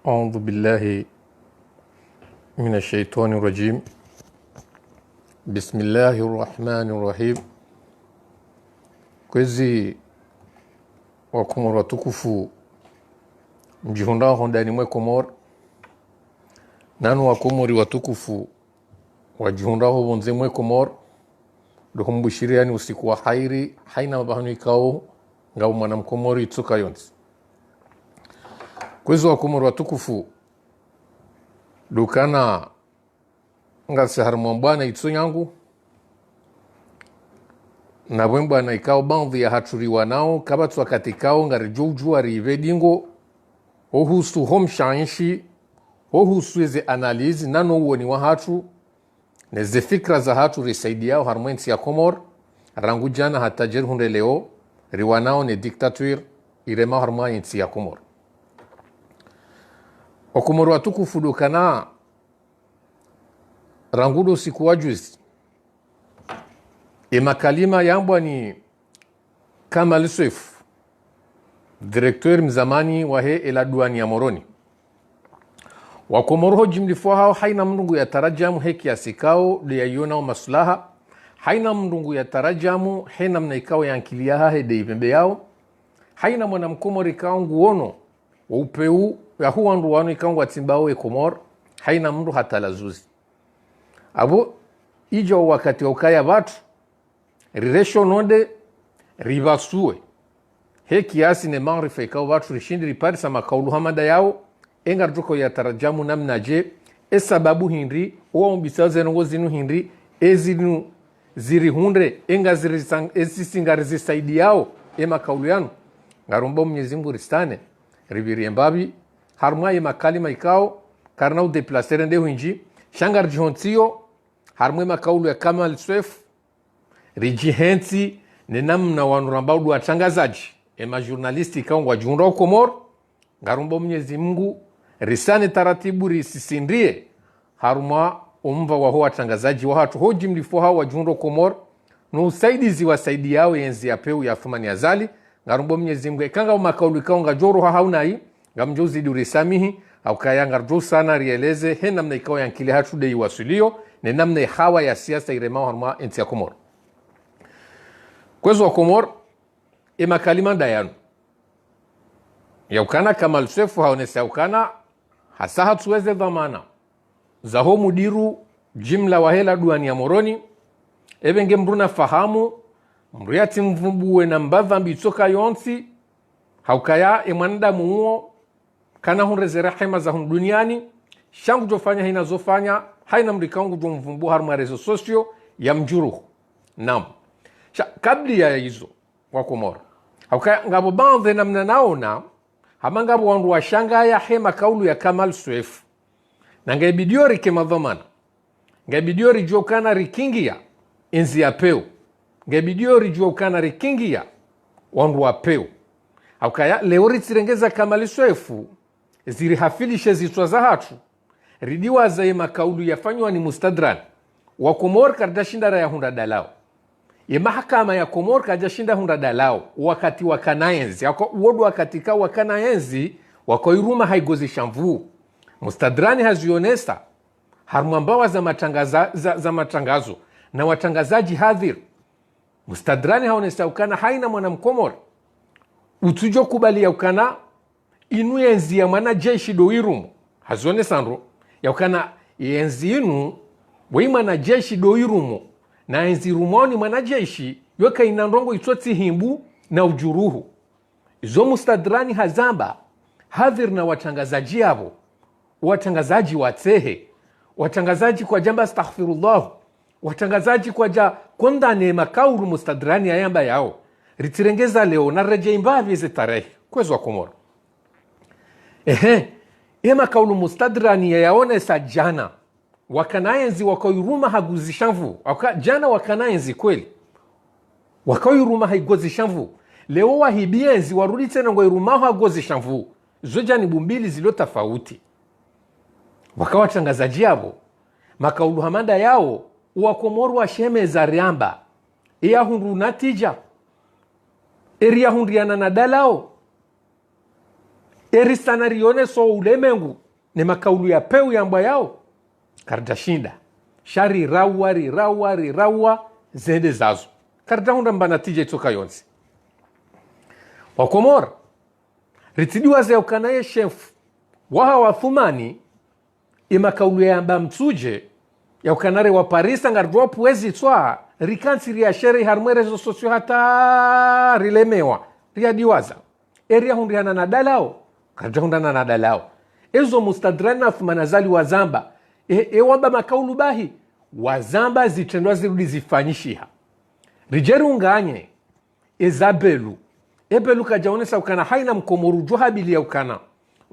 أعوذ بالله من الشيطان الرجيم. بسم الله الرحمن الرحيم. Kwezi wa Komoro watukufu mjihundao ndani mwe Komoro, nanu wa Komori watukufu wajihundao bonze mwe Komoro, dukumbushiriani usiku wa hairi haina mabahanu ikao ngao mwana mkomori itsuka yonzi. Kwezi wa Komoro watukufu dukana ngase harumambwana itsu yangu na bwemba na ikao bandhi ya haturiwa nao kabatu wakati kao ngari joujua rivedingo ohusu homshanshi ohusu eze analizi nano uoni wa hatu neze fikra za hatu risaidiao harmwensi ya Komor rangu jana hatajir hunde leo riwanao ne diktatur irema harmwensi ya Komor. Okomoro watukufu dukana rangudo siku wajuzi makalima yambwa ni Kamal Seif, direktor mzamani wa he ila duani ya Moroni. Wakomoro ho jimlifo hao haina mndungu ya tarajamu he kiasi kao de ya yona maslaha, haina mndungu ya tarajamu he namna ikao ya ankilia he de ipembe yao, haina mwana mkomori kao nguono wa upeu ya huwa nduwanu ikao watimbao ya Komoro, haina mndu hata lazuzi. Abo ijo wakati wa ukaya watu riresho nonde rivasue he kiasi ne maarifa ikao watu rishindi ripari sama kaulu hamada yao enga ruko ya tarajamu namna je sababu hindri owa mbisaze nongo zinu hindri ezinu ziri hundre enga ziri zisaidi yao makaulu yanu ngarumba Mwenyezi Mungu ristane riviri mbabi harmwa makalima ikao karnau deplasere nde huinji shangar jihontiyo harmwe makaulu ya Kamal Seif rijihensi ni namna wanurambaudu watangazaji journalisti ikao wajiunda Komoro ngarumba Mwenyezi Mungu risane taratibu risisindrie harumwa umva waho watangazaji wa hatu hoji mlifo hao wajiunda Komoro no usaidizi wasaidi yao yenzi ya peu ya Thumani Azali ngarumba Mwenyezi Mungu kanga makaulu ikao ngajoro haunai ngamjozi durisamihi au kaya ngarjo sana rieleze he namna ikao yankili hatu de iwasilio ni namna hawa ya siasa irema harumwa enti ya Komoro. Kwezo wa Komoro makalima dayanu yaukana Kamal Seif haonese yaukana hasa hatuweze dhamana za ho mudiru jimla wa hela duani ya Moroni nge mbruna fahamu mriati mvumbuwe na mbadha mbitsoka yonsi haukaya emwanda muo kana hunreze rahema za hun duniani shangu jofanya haina zofanya haina mrikangu jo mvumbu haruma rezo sosio ya mjuruhu nam kabli ya hizo wa Komoro hauka ngabo bandhe namna naona hama ngabo wandu wa shangaya hema kaulu ya Kamal Seif na ngaibidiori kema dhamana ngaibidiori jokana rikingia enzi ya peu ngaibidiori jokana rikingia wandu wa peu hauka leo ritirengeza Kamal Seif ziri hafilishe zitwa za hatu ridiwa za makaulu yafanywa ni mustadran wa Komoro kardashindara ya hunda dalao mahakama ya Komoro kajashinda hunda dalao wakati wakanaenzi yako uodu wakati ka wakanaenzi wako iruma haigozi shamvu mustadrani hazionesa harumambawa za matangazo na watangazaji hadhir mustadrani haonesa ukana haina mwana mkomoro utujo kubali ya ukana inu yenzi ya mwana jeshi do irumu hazionesa nro ya ukana yenzi inu mwana jeshi do irumu na enzi rumoni mwanajeshi yoka inandongo itoti himbu na ujuruhu izo mustadrani hazamba hadhir na watangazaji yavo watangazaji watehe watangazaji kwa jamba astaghfirullah watangazaji kwa kondane makauru mustadrani ayamba yao ritirengeza leo na reje imbavi ze tarehe kwezo wa Komoro makaulu mustadrani yaone sajana wakanaenzi wakairuma haguzishamvu jana wakanaenzi kweli wakairuma haigozishamvu leo wahibienzi warudi tena ngoiruma hagozishamvu zoja ni bumbili zilo tofauti wakawatangazaji yabo makaulu hamanda yao wa Komoro wa sheme za riamba hundu natija hundiana na dalao erisanarione so ulemengu ne makaulu ya peu yamba yao kardashinda shari rawa zende zazo karda hunda mbana tije itoka yonsi wakomora ritidiwa ze ukanaye chef waha wa thumani imakaulu ya amba mtuje ya ukanare wa Paris ngardropu wezi twa rikansi ria shere harmwere zo sosio hata rilemewa ria diwaza eria hundi hana nadalao karda hunda na nadalao ezo mustadrana fumanazali wa zamba wamba makaulu bahi wazamba zitendwa zirudi zifanyishiha rijeri unganye ezabelu ebelu kajaonesa ukana haina mkomoru juhabili ya ukana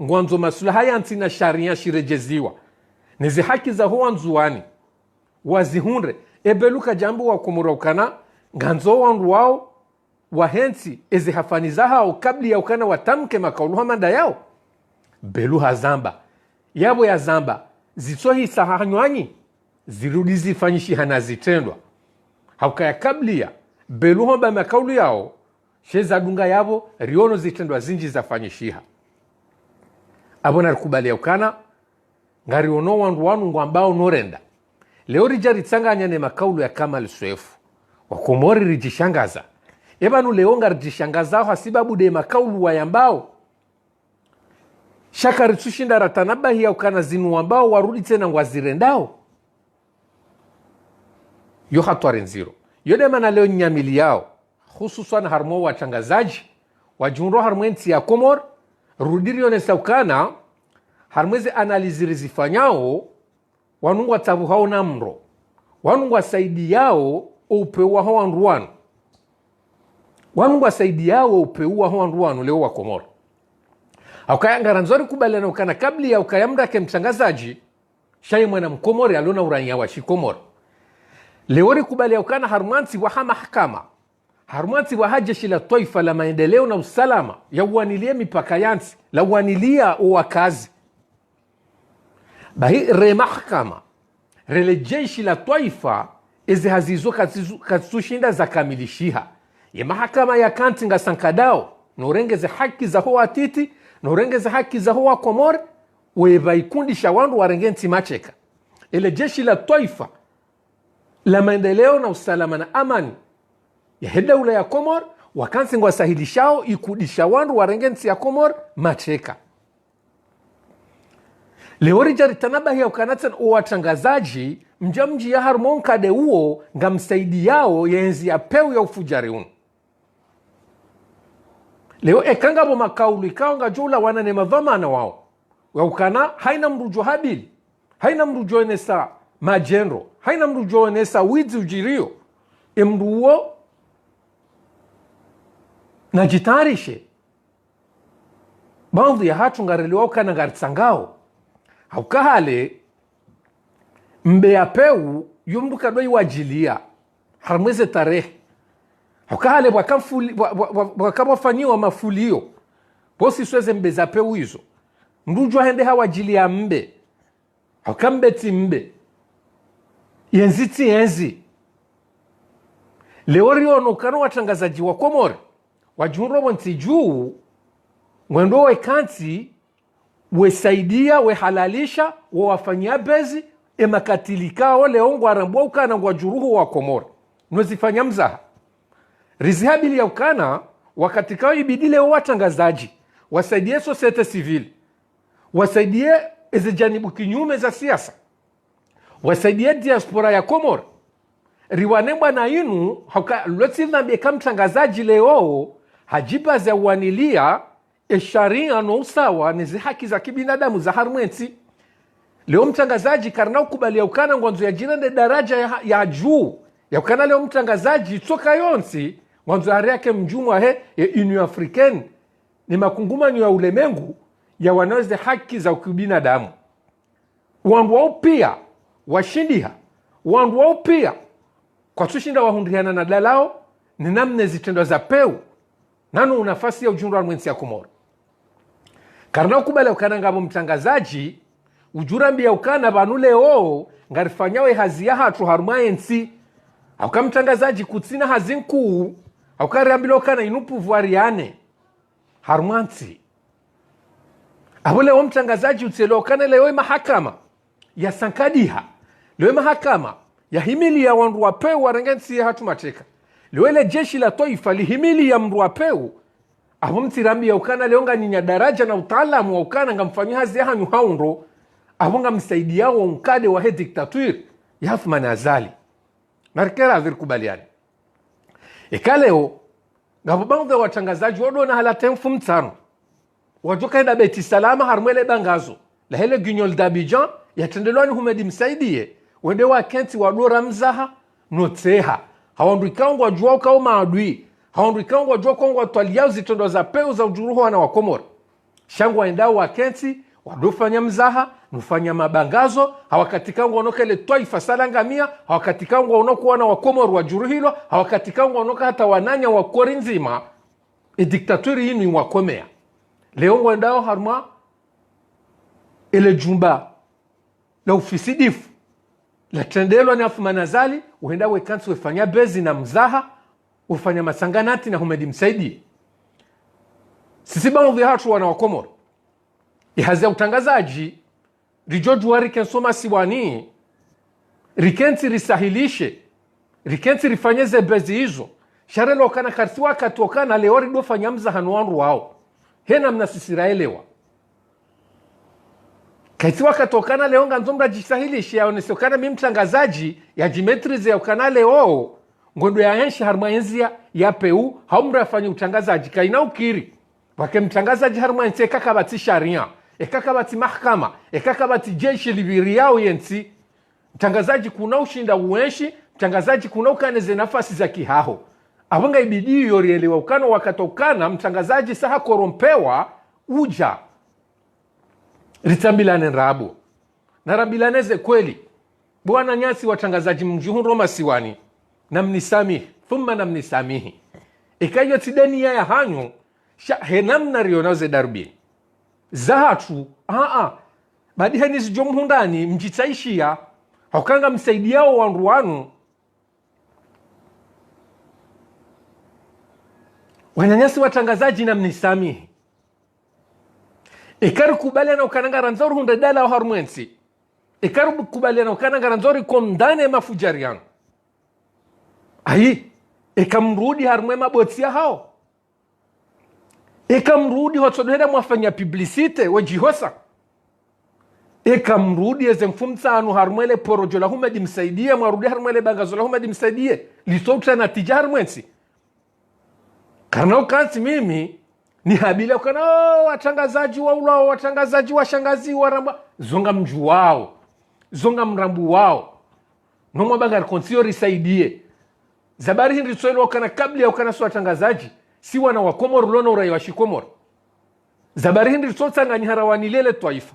ngwanzo masula haya antina sharia shirejeziwa nezi haki za huwa nzuani wazihunre ebelu kajambu wa komoro ukana nganzo wandu wao wahensi ezi hafani zaha kabli ya ukana watamke makaulu hamanda yao belu hazamba yabo ya zamba zitohi sahanywanyi zirudi zifanyishi hana zitendwa haukaya kabli ya belu homba makaulu yao sheza dunga yabo riono zitendwa zinji zafanyishiha abona rikubali ya ukana ngari ono wandu wanu ngwambao norenda leo rijari tsanganya ne makaulu ya Kamal Seif wakomori rijishangaza ebanu leo ngari rijishangaza hasibabu de makaulu wa yambao shakari tushinda ratanabahi ya ukana zinu wambao warudi tena ngwazirendao yo hatwari nziro yode mana leo nyamili yao hususan harmo wachangazaji wajunro harmwensi ya Komor rudirio nesa ukana harmweze analiziri zifanyao wanungwa tabu hao namro wanungwa saidi yao upewa hao anruanu wanungwa saidi yao upewa hao anruanu leo wa Komor haukaya ngaranzori kubalena ukana kabli ya ukayamda ke mchangazaji shayi mwana mkomori alona uranya wa shikomori leori kubali ya ukana harmansi wa mahakama harmansi wa hajeshi la taifa la maendeleo na usalama ya uanilia mipaka yansi la uanilia uwakazi bahi re mahakama rele jeshi la taifa ezi hazizo katsushinda za kamilishiha ya mahakama ya kantinga sankadao norengeze haki za hoa titi norengeze haki za hoa Komor weba ikundisha wandu warengenti macheka ile jeshi la taifa la maendeleo na usalama na amani ya hedaula ya Komor wakansi ngwa sahilishao ikudisha wandu warengenti ya Komor macheka leori jari tanabahi ya ukanatan uwatangazaji mjamji ya harmonka de uo nga msaidi yao ya enzi ya peu ya ufujari unu leo ekanga bo makaulu ikawa nga jula wana ne madhamana wao wa ukana haina mrujo habili haina mrujo enesa majenro haina mrujo enesa wizi ujirio emruo na jitarishe baadhi ya hatu ngareliwa ukana ngarisangao haukahale mbe ya peu yumduka doi wajilia harmweze tarehe haukahale wakawafanyiwa mafulio posi sweze mbe za peu hizo mrujwa hende hawajilia mbe haukambeti mbe yenziti yenzi leori onokano watangazaji wa Komori wajunro wanti juu mwendo wekanti wesaidia wehalalisha wawafanyia bezi emakatilika leongo arambua ukana wajuruhu wa Komori nwezifanya mzaha rizihabili ya ukana wakati kao ibidile watangazaji wasaidie societe civile wasaidie ezejanibu kinyume za siasa wasaidie diaspora ya Komori riwanemba na inu loti nambie kamtangazaji leo hajiba za uanilia sharia no usawa ni haki za kibinadamu za harmwensi leo mtangazaji karna ukubali ya ukana ngwanzo ya jirande daraja ya juu ya ukana leo mtangazaji toka yonsi ngwanzo ya yake mjumwa ya Union Africaine ni makungumani ya ulemengu ya wanaweze haki za kibinadamu wandu wao pia washindiha wandu wao pia kwa tushinda wahundiana na dalao ni namne zitendo za peu nanu unafasi ya ujunru wa mwensi ya Komoro karna ukubali ya ukana ngabo mtangazaji ujurambi ya ukana banule ngarifanyawe hazi ya hatu harumayensi hauka mtangazaji kutsina hazinku hauka riambilo ukana inupu vuariane harumansi Aho leo mtangazaji utselokana leo mahakama ya sankadiha leo mahakama ya himili ya wandu wapeu warengensi ya hatu mateka leo ile jeshi la taifa lihimili ya mru wapeu aho mtirambi ya ukana leo nga ninya daraja na utaalamu wa ukana nga mfanyi hazi ya hanyu haundo aho nga msaidi yao mkade wa he diktaturi ya Hathmani Azali narikera avir kubaliani leo ngabubangwe watangazaji wado na halate mfumtano wajoka enda beti salama harmwele bangazo la hele guignol d'Abidjan yatendelwani humedi msaidie wende wa kenti wadora mzaha noteha hawandu ikangu wajua ukao maadui hawandu ikangu wajua kongu watwaliao zitondo za peu za ujuruhu wana wakomori shangu waendao wa kenti wadofanya mzaha nufanya mabangazo hawakatikangu wanoka ile taifa salangamia hawakatikangu wanoka wana wakomori wajuru hilo hawakatikangu wanoka hata wananya wakori nzima diktaturi hinu wakomea leo wendao harma ile jumba la ufisidifu la tendelo ni Hathmani Azali uenda wekansi wefanya bezi na mzaha ufanya masanganati na humedi msaidi sisi bangu vya hatu wana wakomoro ihazia utangazaji rijoju wa rikensoma siwani rikensi risahilishe rikensi rifanyeze bezi hizo sharelo kana karsiwa katokana leo rido fanya mzaha nuanru wao hena mnasisiraelewa kaisi wakatokana leo nganzomra jisahilishe yaonesokana mimtangazaji ya jimetrize ya ukana leo ngondo ya henshi harmaenzia ya peu haumra afanye utangazaji kaina ukiri wake mtangazaji harmaenzi kakabati sharia kakabati mahkama kakabati jeshi libiri yao yensi mtangazaji kuna ushinda uenshi mtangazaji kuna ukaneze nafasi za kihaho abanga ibidi yorielewa ukano wakatokana mtangazaji saha korompewa uja ritambilane rabu na rabilaneze kweli bwana nyasi watangazaji mjuhu Roma siwani na mnisamihi thumma na mnisamihi ikayo tideni ya hanyu henamna rionaze darbi zahatu badiha nizijomhundani mjitaishia haukanga msaidi yao wanruanu wanyanyasi watangazaji na mnisamihi ikaru kubaliana ukananga ranzori hunde dala wa harmwensi ikaru kubaliana ukananga ranzori komdane mafujariano ayi ikamrudi harmwe mabotsia hao ikamrudi hotodoheda mwafanya publicite wajihosa ikamrudi eze mfumtsanu harmwele porojo la humedi msaidie mwarudi harmwele bangazo la humedi msaidie lisouta na tija harmwensi karna ukansi mimi ni habila ukana watangazaji wa ulao watangazaji wa shangazi wa ramba zonga mju wao zonga mrambu wao nomwa bangari konsio risaidie zabari hindi tsoelo ukana kabli ya ukana suwa tangazaji si wana wa Komoro lona urai wa shikomoro zabari hindi tsotsa nga nyiharawani lele twaifa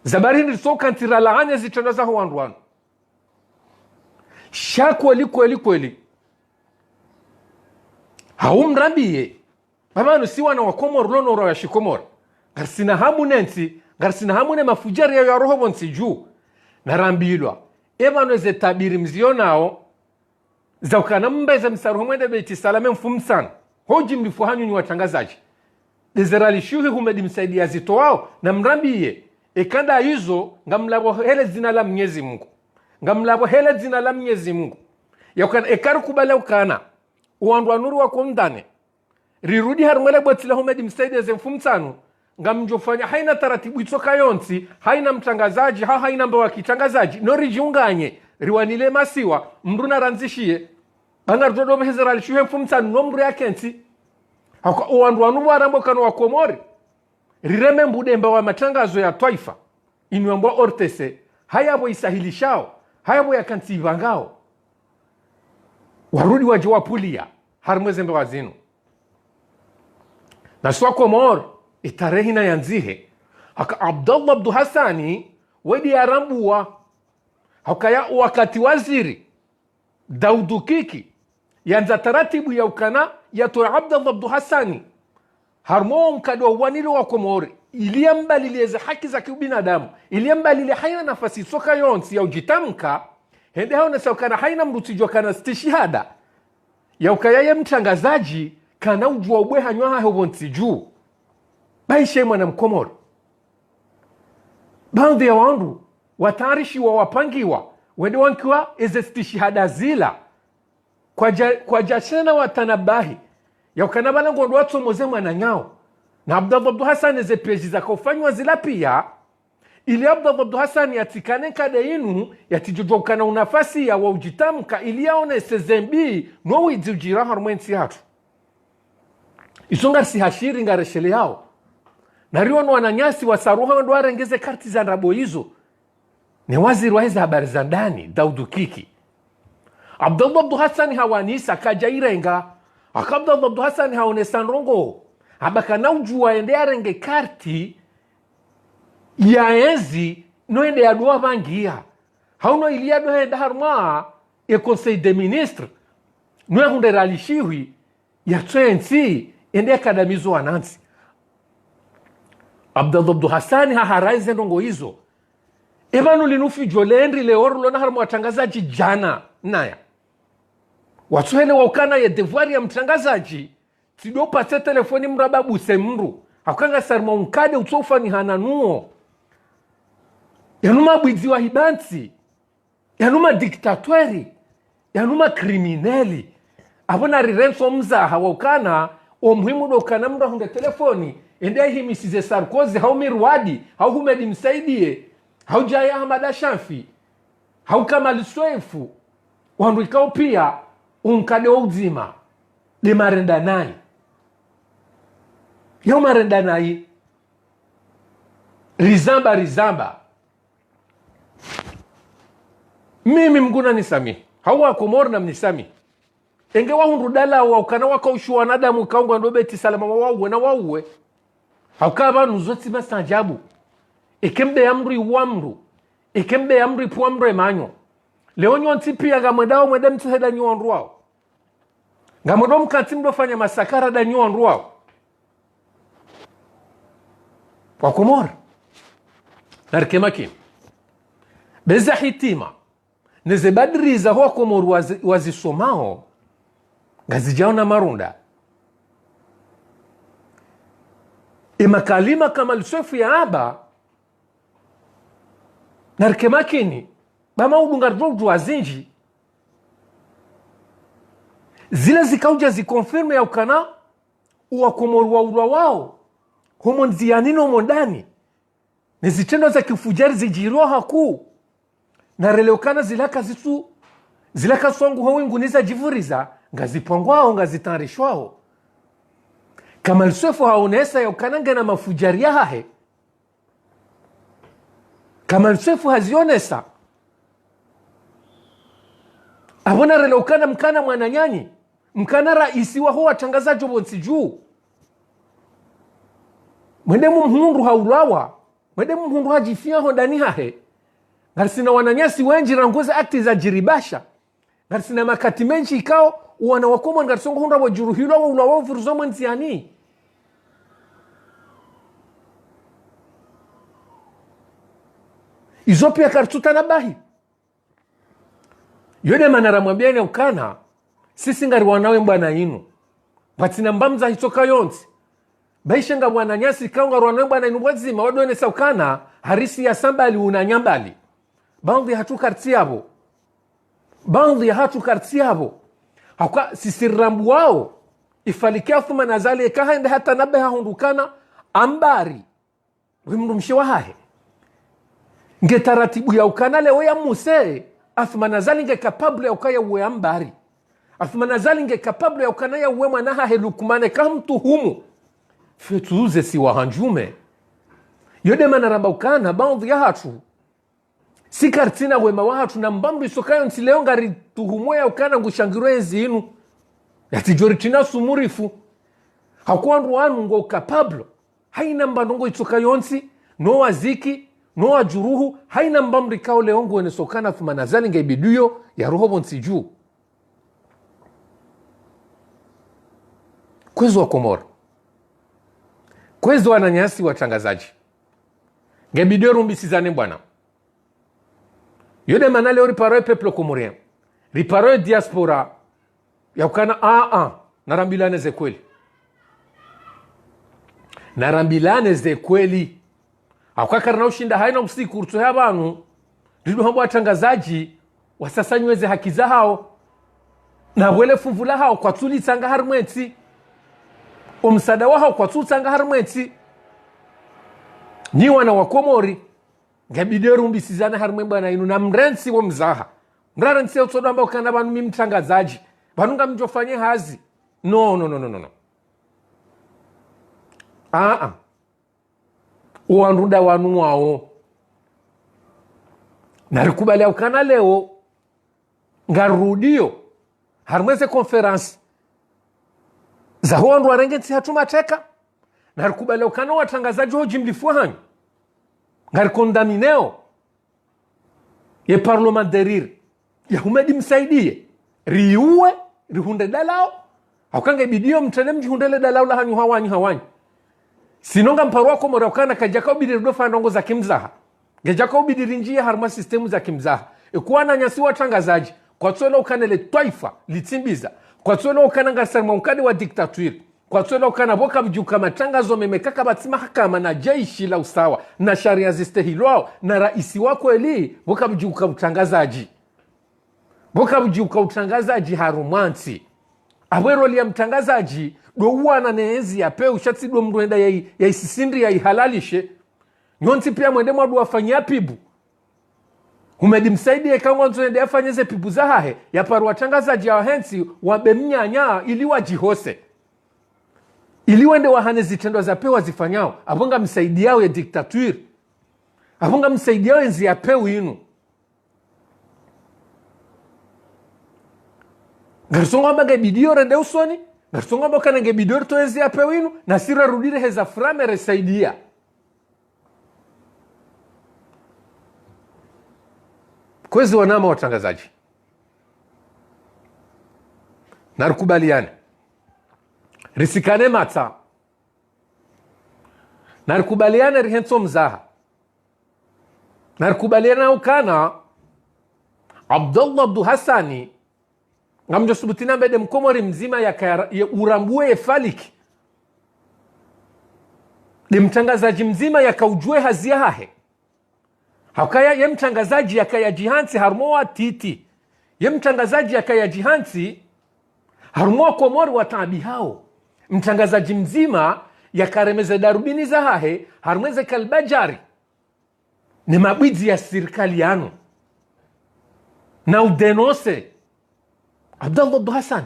zabari hindi tsoka ntira laane zitandaza huwanduwanu shakweli kweli haumrambiye babanu si wana wa Komoro lona urai wa shikomoro garsina hamu nensi garsina hamu ne mafujari ya roho bonsi juu narambilwa ebanu eze tabiri mzio nao za ukana mbeze msaru humwende beti salame mfumsana hoji mlifu hanyu ni watangazaji dezerali shuhi humedi msaidi ya zito wao na mrambiye ekanda hizo ngamlabo hele zina la Mwenyezi Mungu ngamlabo hele zina la Mwenyezi Mungu ya ukana ekaru kubale ukana uwandu wa nuru wa kumdane rirudi harumwele bwetila humedi msaidi ya mfumsanu ngamjofanya haina taratibu itoka yonsi haina mtangazaji haina mbawa kitangazaji nori jiunganye riwanile masiwa mruna ranzishie bangar dodo mhezerali shuhe mfumtsanu nomru ya kenti uwandu wanu warambo kanu wa Komori rireme mbudemba wa matangazo ya taifa inuambwa ortese hayabo isahilishao hayabo ya kanti ivangao warudi waje wapulia harumwezembe wazinu na suwa Komori itarehina yanzihe haka Abdallah Abdu Hassani wedi arambuwa hakaya wakati waziri Daudu Kiki yanza taratibu ya ukana yato Abdallah Abdu Hassani harmo mkadwa wanilo wa Komori iliamba lileze haki za kibinadamu iliamba lile haina nafasi soka yonsi ya ujitamka hende hao na saukana haina mrutijwa kana stishihada ya ukaya ya mtangazaji kana ujua ubwe hanywa hao bonsi juu baishe mwana mkomoro baadhi ya wandu watarishi wa wapangiwa wende wankiwa ezestishihada zila kwa jashena watanabahi ya ukanabala ngondo watu moze mwana nyao na Abdallah Hassan eze peji za kufanywa zila pia ili Abdallah Hassan yatikane kade inu yatijojwa ukana unafasi ya waujitamka ili yaone sezembi no wijujira harumwensi hatu isonga si hashiri ngareshele yao na riwano wananyasi wasaruha ndo warengeze karti za rabo hizo ni waziri wa hizi habari za ndani Daudu Kiki. Abdallah Hassan hawanisa kajairenga Abdallah Hassan haonesa rongo abakana ujua ende arenge karti ya enzi no ende ya doa vangia hauno ilia doa ende harma e conseil des ministres no ya hunde ralishiwi ya twensi ende akadamizo wanansi Abdallah Hassan haharaize rongo hizo ebanu linufi jolendi leoru lona harma watangazaji jana naya watuhele waukana ya devuari ya mtangazaji tidopa te telefoni mrababu semru hakanga sarma unkade utofa ni hananuo yanuma bwidziwa hibanti yanuma diktatweri yanuma krimineli abona rirenso mzaha waukana omuhimu dokana mra hunde telefoni ende hii misize Sarkozy hau Mirwadi hau Humedi Msaidie hau Jaya Ahmad Ashafi hau Kamal Sweifu wandu ikao pia unkade wa uzima de marenda nai yao marenda nai rizamba mimi mguna nisami hau wakomori na mnisami enge wahundu dala wa ukana waka ushuwa nadamu kaungu ndo beti salama wauwe na wauwe haukaba nuzoti masanjabu ikembe amri wamru ikembe amri puamre manyo leo nyonti pia gamwedao mwede mtiheda nyuonru wao gamwedo mkantimdo fanya masakara da nyuonru wao wakomora narkemaki beza hitima neze badriza hoa komoru wazisomao gazijao na marunda imakalima kama lusefu ya aba narkemakini bama udungardogu wazinji zile zikauja zikonfirme ya ukana uwakomoru wa urwa wao homo nzianino mondani nizitendo za kifujari zijirua haku na releokana zilaka songu hawingu niza jivuriza ngazipangwao ngazitanrishwao kama lusefu haonesa ya ukananga na mafujari ya hahe kama lusefu hazionesa abona releokana mkana mwananyanyi mkana raisi wa huwa tangazaji bonsi juu mwende mhundu haulawa mwende mhundu hajifia hondani hahe ngarisina wananyasi wenji rangoza akti za jiribasha ngarisina makati menchi ikao wana wakoma ngarisongo hunda wajuruhilo wa ulawa viruzomo nziani izo pia kartuta na bahi yode manara mwambiani ukana sisi ngari wanawe mbana inu batina mbamza hitoka yonzi baishenga wananyasi kao ngari wanawe mbana inu wazima wadone sa ukana harisi ya sambali unanyambali baadhi hatu kartiabo baadhi hatu kartiabo hauka sisirambu wao ifalikia thuma nazali ekaha ende hata nabe hahundukana ambari wimrumshe wahahe nge taratibu ya ukana lewe ya muse athuma nazali nge kapablu ya ukaya uwe ambari athuma nazali nge kapablu ya ukana ya uwe manaha helukumane kamtu humu fetuuze si wahanjume yode manaramba ukana baadhi ya hatu si kartina wema wahatu na mbambu isokayo ntileo ngari tuhumwe ya ukana ngushangiro enzi inu yatijoritina sumurifu hakuandu wanu ngo kapablo haina mbandongo isokayo nti no waziki no wajuruhu haina mbambu ikao leongo wene sokana thumanazali nge ibiduyo ya rohobo nti juu kwezo wa komora kwezo wananyasi watangazaji nge ibiduyo rumbisizane mbwana yode manale riparoe peplo komorien riparoe diaspora ya ukana narambilane ze kweli na rambilane ze kweli akwakarna ushinda haina usiku urtu ya banu ndido hambo watangazaji wasasa nyweze haki za hao na wele fuvula hao kwa tuli tanga harmweti umsada wa hao kwa tuli tanga harmweti ni wana wakomori ngabideru mbisizana harmwemba na inu na mrensi wa mzaha mrensi ya utodo ambao kana banu mimtangazaji banunga mjofanye hazi no uwanruda wanu wao narikubali ukana leo ngarudio harmweze conference za huandu warengensi hatumateka narikubali ukana watangazaji hoji mlifu hanyu ngarikondamineo ye parlementaire ya humedi msaidie riuwe rihunde dalao haukanga ibidio mtene mjihundele dalao la hanyu hawanyu sinonga mparuwa komora ukana kajaka ubidiri dofa ndongo za kimzaha gejaka ubidiri njia harma sistemu za kimzaha ikuwana nyasi watangazaji kwa tsola ukanele taifa litimbiza kwa tsola ukana ngasarma ukade wa diktatuiri kwa tsola ukana boka mjuka matangazo memekaka batima hakama na jaishi la usawa na sharia zistehilwao na raisi wako eli boka mjuka utangazaji harumansi abwero liya mtangazaji do uwana neezi ya peu shatsi do mruenda ya isisindri ya ihalalishe nyonti pia mwende mwadu wafanya pibu humedi msaidi ya kama nzuende ya fanyeze pibu za hahe ya paru watangazaji ya wahensi wabemnyanya ili wajihose ili wende wahane zitendo za peu wazifanyao abunga msaidi yao ya diktatuiri abunga msaidi yao enzi ya peu inu garisonga mbaga bidio rende usoni garisonga mbaga nge bidio toezi ya pewinu na sira rudire heza frame resaidia kwezi wanama watangazaji narikubaliane risikane mata narikubaliane rihenso mzaha narikubaliane ukana Abdullah Abdu Hassani ngamjo subutina mbede mkomori mzima ya urambue faliki ni mtangazaji mzima ya kaujue hazia hahe hakaya ye mtangazaji ya kaya jihansi harmoa titi ye mtangazaji ya kaya jihansi harmoa komori watabi hao mtangazaji mzima ya karemeze darubini za hahe harmweze kalbajari ni mabwizi ya sirikali yanu na udenose Abdullah Abdu Hassan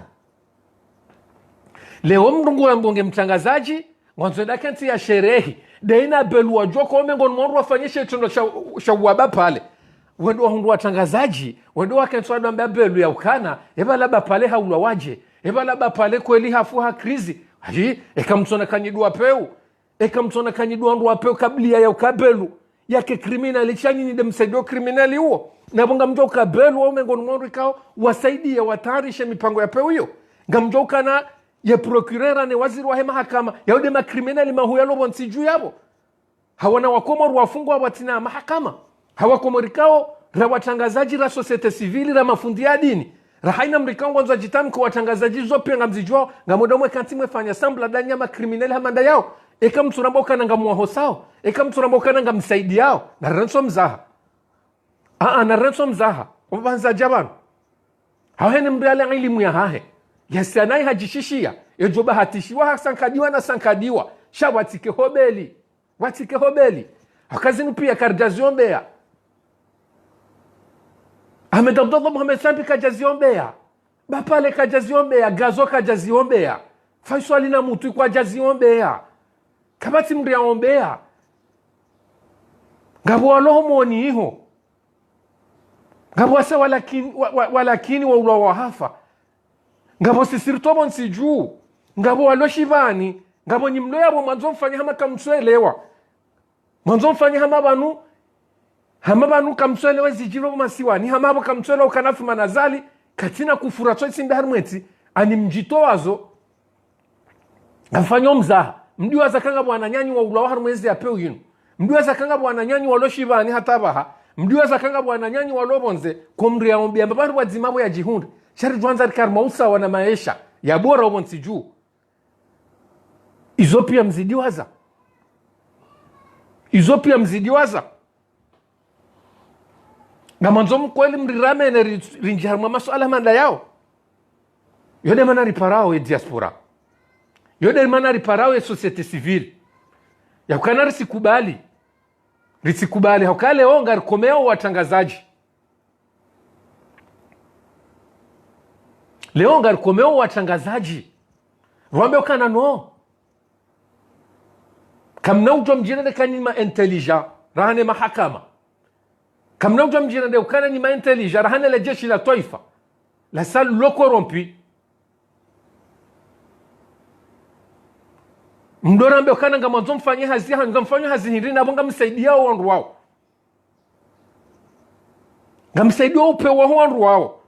leo mrungu wa mbonge mtangazaji mwanzo dakenti ya sherehi deina belu wajua kwa umengo nmoru wafanyeshe tundo shawaba pale wendo wahundu watangazaji wendo wakentu wadambia belu ya ukana eba laba pale haula waje eba laba pale kweli hafuha krizi eka mtona kanyidua peu eka mtona kanyidua ndu wa peu kablia ya ukabelu yake kriminali chanyi ni demsaidio kriminali huo na bunga mjoka belu wa umengo nmoru ikao wasaidi ya watarishe mipango ya peu hiyo nga mjoka na ya procurera ne waziri wa mahakama ya ude makriminali mahuyalo bonsi juu yabo hawana wakomoru wafungwa watina mahakama hawakomorikao ra watangazaji ra societe civili ra mafundi ya dini ra haina mrikao wanzo jitamko watangazaji zope ngamzijwao ngamodomwe kantimwe fanya sambla danya makriminali hamanda yao eka mturamba kana ngamuaho sao eka mturamba kana ngamsaidi yao na ransom mzaha na ransom mzaha wabanza jabano hawene mbiale elimu ya hahe yasanai hajishishia ejoba hatishiwa hasankadiwa na sankadiwa shawatike hobeli watike hobeli akazini pia karjaziombea Ahmed Abdullah Muhammad Sampi kajaziombea bapale kajaziombea gazo kajaziombea Faisal na mutu kwa jaziombea kabati mriaombea ngabo waloho moni iho ngabo wasa walakini wa ula wahafa ngabo sisirtobo nsiju ngabo waloshivani ngabo nyimlo yabo mwanzo mfanya hama kamswelewa mwanzo mfanya hama banu kamswelewa zijiro masiwani hama abo kamswelewa kanafu manazali katina kufura to isimbe harmweti ani mjitowazo afanya mzaha mdiwaza kanga bwana nyanyi wa ulawa harmwezi ya peu yinu mdiwaza kanga bwana nyanyi waloshivani hatabaha mdiwaza kanga bwana nyanyi walobonze komri ya ombi ambapo wadzimabo ya jihunda shari juanza karma usawa na maisha ya bora ubonsi juu izo pia mzidiwaza izo pia mzidiwaza ngamanzo mkweli mrirame na rinjarma masuala manda yao yode mana riparao e diaspora yode mana riparao e societe civile yakana risikubali hakale onga rikomeo watangazaji leo ngarikomeo watangazaji rwambe ukana no kamna ujwa mjina kanima intelligent rahane mahakama kamna ujwa mjina ukana ni ma intelligent rahane la jeshi la taifa la salle lo corrompu mdorambe ukana ngamanzo mfanye hazi ngamfanye hazi hindi nabo ngamsaidia wandu wao ngamsaidia upewa wandu wao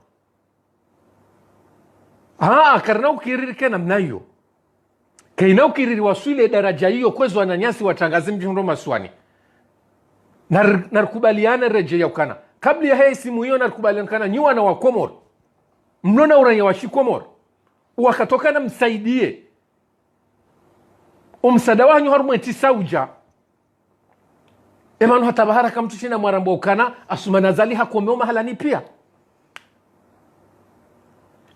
karna ukiriri kena mnayo kaina ukiriri waswile daraja hiyo kwezo wananyasi watangazi mjihundo maswani narikubaliana reje ya ukana kabla ya hei simu hiyo narikubaliana kana nyiwa na wakomor mnona uranya washi komor wakatokana msaidie umsada wanyu harumweti sauja emanu hatabahara kamtushina mwarambo ukana asumanazali hakomeo mahalani pia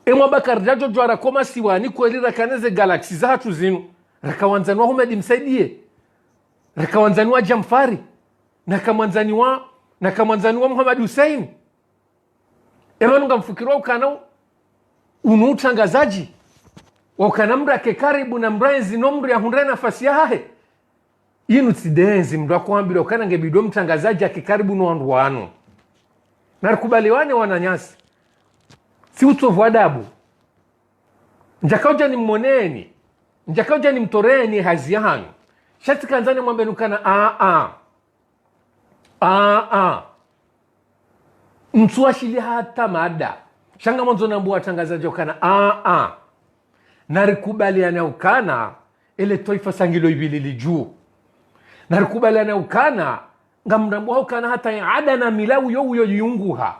emwa bakar jajo jwara koma siwani kweli rakaneze galaxy za hatu zinu rakawanzanwa Humedi msaidie rakawanzanwa Jamfari nakamanzaniwa Muhammad Hussein emanu ngamfukirwa ukana unu utangazaji wakana mrake karibu na mraenzi no mri ya hundre nafasi ya hahe inu tsidenzi mdwa kuambile ukana ngebido mtangazaji ya kikaribu no wandu wanu narikubaliwane wananyasi si utovu adabu njakauja ni mmoneni njakauja ni mtoreni hazi yangu shati kanzani mwambenukana mtuashili hata mada shanga mwanzo nambu watangazaji ukana narikubaliana ukana ele toifa sangilo ibilili juu narikubaliana ukana ngamrambu ukana hata ya ada na milau yo yunguha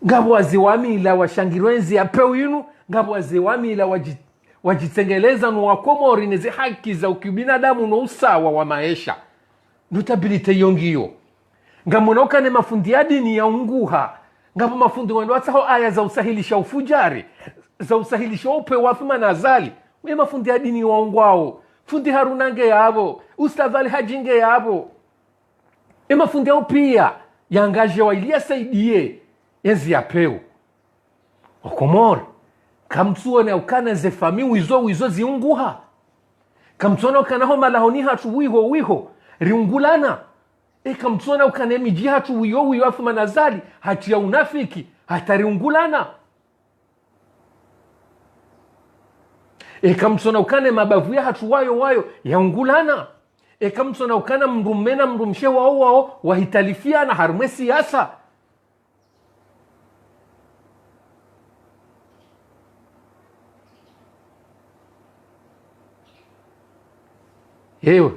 ngabo waziwamila washangirwenzi apeu yinu ngabo waziwamila wajitengeleza no wakomori neze haki za ukibinadamu no usawa wa maisha notabilite yongiyo ngamonoka ne mafundi ya dini ya unguha ngabo mafundi wendo ataho aya za usahilisha ufujari za usahilisha upe wafuma nazali we mafundi ya dini wa ungwao fundi harunange yabo ustadhali hajinge yabo mafundi ya upia yangaje wa ilia saidie yenzi ya peu okomori kamtuone ukana ze fami wizo ziunguha kamtuone ukana ho malahoni hatu wiho riungulana kamtuone ukana miji hatu wiyo afu manazali hati ya unafiki hatariungulana kamtuone ukana mabavu ya hatu wayo yaungulana kamtuone ukana mrumena mrumshe wao wahitalifiana harumwe siasa hewe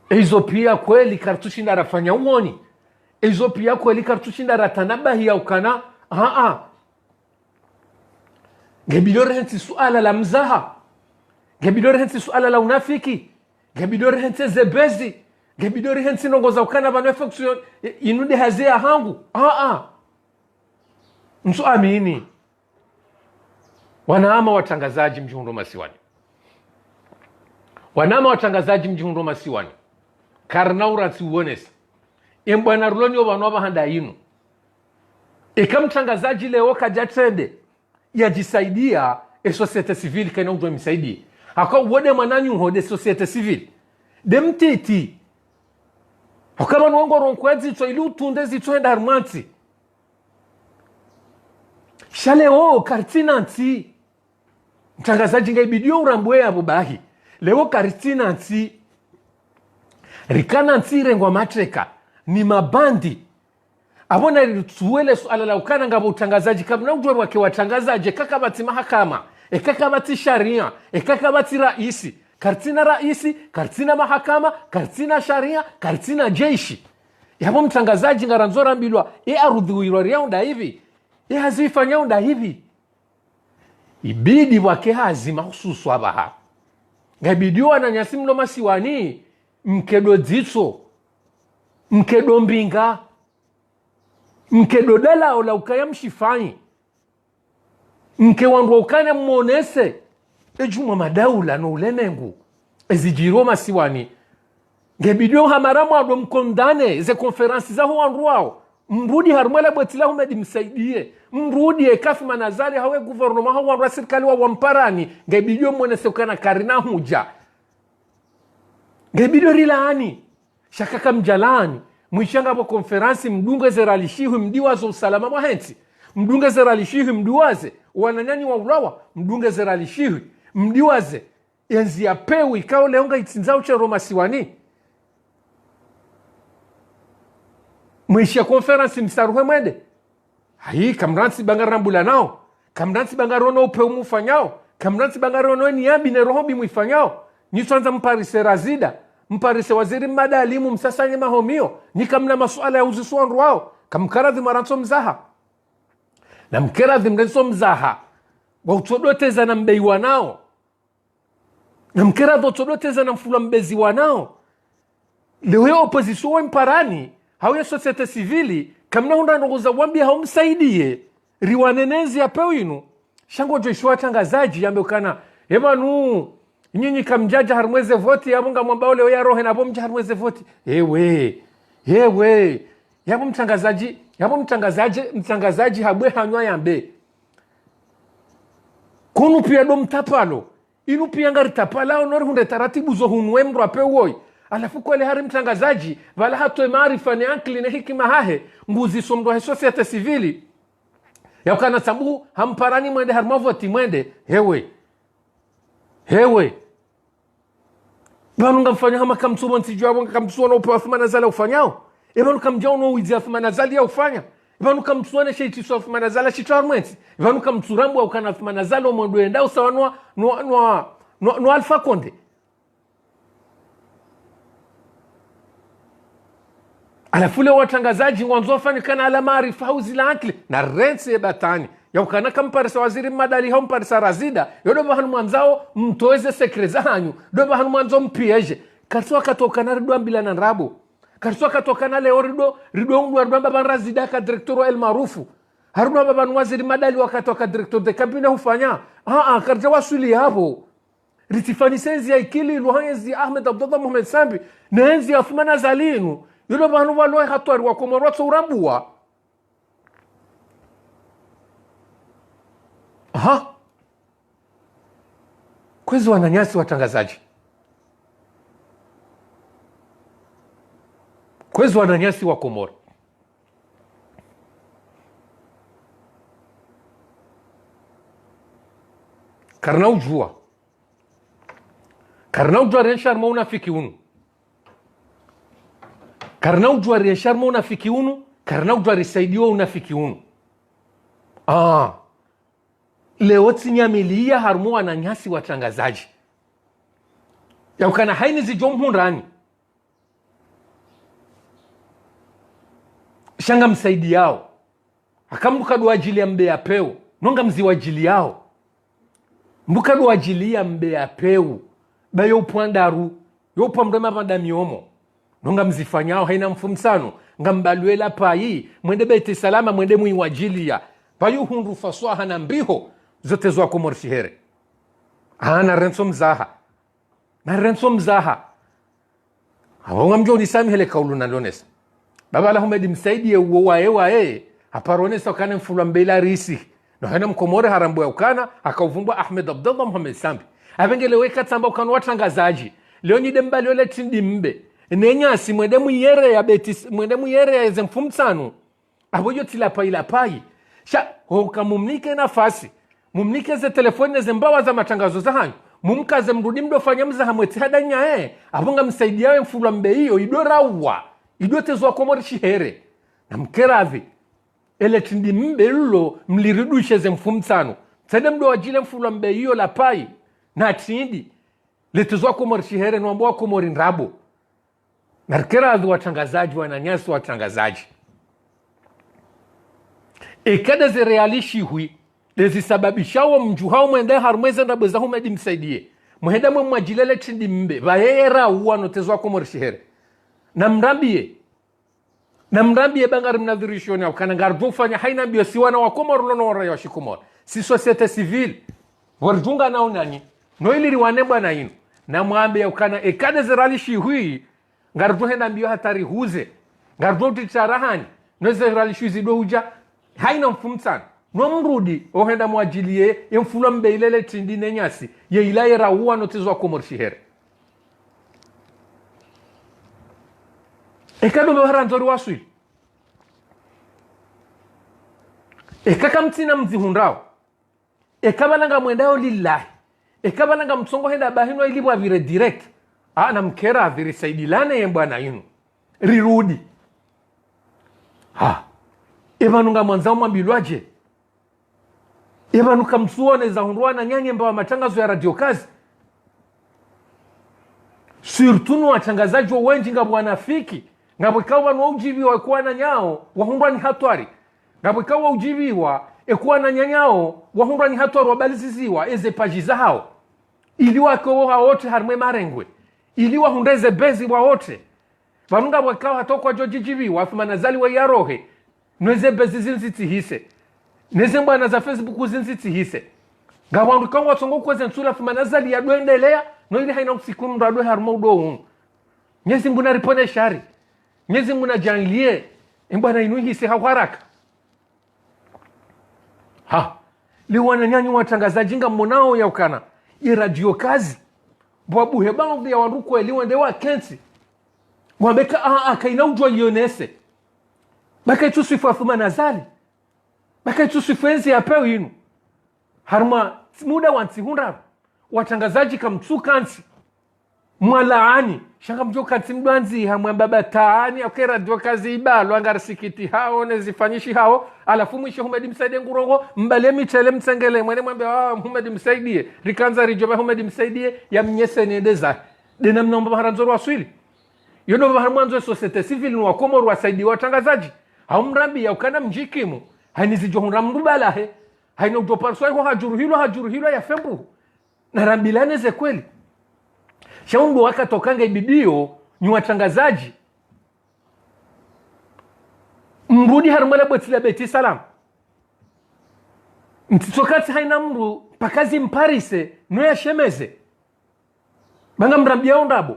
hizo pia kweli kartushinda rafanya uoni hizo pia kweli kartushinda ratanabahi ya ukana gebidore henti suala la mzaha gebidore henti suala la unafiki gebidore henti zebezi gebidore henti nongoza ukana banefeksio inude hazea hangu msu amini wanaama watangazaji mjihundo masiwani wanama watangazaji mjihundo masiwani karnaura siuonesi mbwana ruloni obanwa handa yinu mtangazaji leo kajatrende yajisaidia societe civile kana ujwa misaidie hako wode mananyu hode societe civile demtiti hakama nongo ronkwezi to ilu tundezi to enda armanti shaleo kartinanti mtangazaji ngaibidio urambwe abubahi leo kartinanti rikana nsire ngwa matreka ni mabandi abona rituwele suala la ukana ngabo utangazaji kabla ujwe wake watangazaje kakabati mahakama kakabati sharia kakabati raisi kartina mahakama kartina sharia kartina jeshi yabo mtangazaji ngaranzora mbilwa arudhiwirwa riaunda hivi hazifanya unda hivi ibidi wake hazi mahususu abaha ngabidiwa na nyasi mlo masiwani mkedo dzitso mkedo mbinga mkedo dala ola ukaya mshifanyi mke wandu ukana mmonese ejumwa madaula no ulemengu ezijiro masiwani ngabidiwa hamaramu ado mkondane ze konferansi za wandu wao mrudi harumala bwetila humedi msaidie mrudi ekafu manazari hawe guvernoma hawa wandu wa serikali wa wamparani ngabidiwa mmonese ukana karina huja ngabidiwa rilaani shakaka mjalani mwishanga po konferansi mdunge zeralishihu mdiwazo usalama mwahensi mdunge zeralishihu mdiwaze wananyani wa ulawa mdunge zeralishihu mdiwaze enzi ya pewu ikao leonga itinzao cha romasiwani mwisha konferansi msaruhe mwende hai kamransi bangarambula nao kamransi bangarono upeu mufanyao kamransi bangarono niambi nerohobi mwifanyao niswanza mparise razida mparise waziri mmada alimu msasanye mahomio nikamna masuala ya uzisuanru wao kamkaradhi maranso mzaha na mkeradhi mrenso mzaha wa utodoteza na mbei wanao na mkeradhi utodoteza na mfula mbezi wanao lewe opozisio wa mparani hauye sosiete sivili kamna hunda ndogoza wambia haumsaidie riwanenezi ya pewinu shango joshua tangazaji yambe ukana ebanu nyinyi kamjaja harumweze voti yabunga mwamba ule ya rohe na bomja harumweze voti ewe yabo mtangazaji habwe hanywa yambe kunu pia do mtapalo inu pia ngari tapala onori hunde taratibu zo hunwe mru ape woi alafu kwele hari mtangazaji wala hatoe maarifa ni ankli na hikima hahe mbuzi somdo he societe civili ya ukana sabu hamparani mwende harumavoti mwende hewe banu ngamfanya hama kamsumo nsijua kamsumo na upe Athmani Azali ufanyao banu kamjao no uizi Athmani Azali ya ufanya banu kamsuone sheiti so Athmani Azali shitar mwenti banu kamsurambu wa ukana Athmani Azali wa mwendo endao sawa no Alpha Konde alafule watangazaji wanzo wafanya kana ala maarifa hauzi la akli na rensi batani ya ukana kamparisa waziri madali hao mparisa razida yodo bahanu mwanzao mtoeze sekreza hanyu do bahanu mwanzo mpieje karswa katokana ridwa mbila na nrabo karswa katokana leo ridwa undu ridwa baba razida ka direktoro el maarufu haruna baba waziri madali wakatoka direktor de kabina hufanya karja wasuli hapo ritifani senzi ya ikili luhanzi Ahmed Abdullah Mohamed Sambi na enzi Athmani Azali yodo bahanu waloi hatwari wakomorotso urambua kwezi wananyasi watangazaji kwezi wananyasi wa Komoro karnaujua renshar mauna fiki unu karnaujua renshar mauna fiki unu karnaujua risaidiwa unafiki unu leo tinyamilia harmu wananyasi watangazaji ya ukana haini zijomhundani shanga msaidi yao akambuka duajili ya mbea peu nonga mziwajili yao mbuka duajili ya mbea peu bayo upuandaru yopo mrema pandamiomo nonga mzifanyao haina mfumsano ngambaluela payi mwende beti salama mwende muiwajili ya payu hundu faswa hana mbiho zote zwa komorsihere na renso mzaha awonga mjo nisami hele kaulu na lonesa baba la humedi msaidi ya wae aparonesa wakane mfulwa mbela risi no hana mkomore harambu ya ukana akauvumbwa Ahmed Abdullah Mohamed Sambi avengele weka tamba ukanu watangazaji leo nyide ole tindi mbe nenyasi mwende muyere ya zemfumtsanu abojo tilapa ilapai hokamumnike nafasi mumnike ze telefoni ze mbawa za matangazo za hanyu mumkaze mrudi mdofanya mzaha mweti hadanya abunga msaidi yawe mfulwa mbe hiyo idorawa idotezwa Komori shihere na mkeravi ele tindi mbe lulo mliridushe ze mfumtsanu tsede mdo wajile mfulwa mbe hiyo la pai na tindi letezwa Komori shihere nwambo wa Komori nrabo na mkeravi watangazaji wananyasi watangazaji ekada ze realishi hui lezi sababishawo mjuhao mwende harumweze ndabweza humedi msaidie muhenda mwe mwajilele tindi mbe vayera uwa notezwa komorishere na mrambie bangari mnadhirishoni au kana ngardu ufanya haina bio siwana wa komoro no rayo shikomoro si societe civile warjunga nao nani no ili riwane bwana ino na mwambe ukana ekade zeralishi hui ngardu henda mbio hatari huze ngardu titarahani no zeralishi zido huja haina mfumtsana no mrudi ohenda mwajilie emfula mbeilele tindi nenyasi ye ilayera uwa notezwa komorishere ekado beharanzori waswili ekaka mtina mzihundao ekabalanga mwendao lillahi ekabalanga msongo henda bahino ilibwa vire direct na mkera vire saidilane yembwana inu rirudi evanunga mwanzao mwambilwaje evanuka msuone za hundwana nyanye mbawa matangazo ya radio kazi surtunu watangazaji wa wenji nga bwanafiki ngabwikawa no ujibiwa ekuwa na nyao wahundwa ni hatwari ngabwikawa ujibiwa ekuwa na nyanyao wahundwa ni hatwari wabaliziziwa eze pajiza hao iliwa kwa wote harmwe marengwe iliwa hundeze bezi wa wote vanunga bwikawa hatokwa jojibiwa afumanazali wa yarohe nweze bezi zinziti hise neze mbwana za Facebook zinziti hise ngabwanduka watsongo kweze nsula afumanazali ya doendelea no ili haina usiku mrado harmo do nyezi mbuna ripone shari nyezi mbuna jangilie mbwana inu hise haraka liwana nyanyi watangazaji nga monao ya ukana radio kazi bwabu hebangu ya wanduko eliwa ndewa kensi mwambeka kaina ujwa yonese baka itusifu afumanazali baka itusifu enzi ya peo inu harma muda wansi hundra watangazaji kamtsukansi mwalaani shanga mjokansi mdwanzi hamwa baba taani okay radio kazi ibalo angarisikiti hao nezifanyishi hao alafu mwisho Humedi msaidie ngurongo mbale michele mtsengele mwene mwambe Humedi msaidie rikanza rijoba Humedi msaidie ya mnyese niendeza dena mnaomba haranzoro waswili yono baharmwanzo societe civile ni wakomoro wasaidi watangazaji haumrambi ya ukana mjikimu hainizijo hunramdubala haina utoparswa kwa hajuru hilo ya fembu na rambilane ze kweli shaundu wakatokanga ibidio ni watangazaji mrudi harumala bwetila beti salam mtitokati haina mru pakazi mparise no ya shemeze banga mrambia ondabo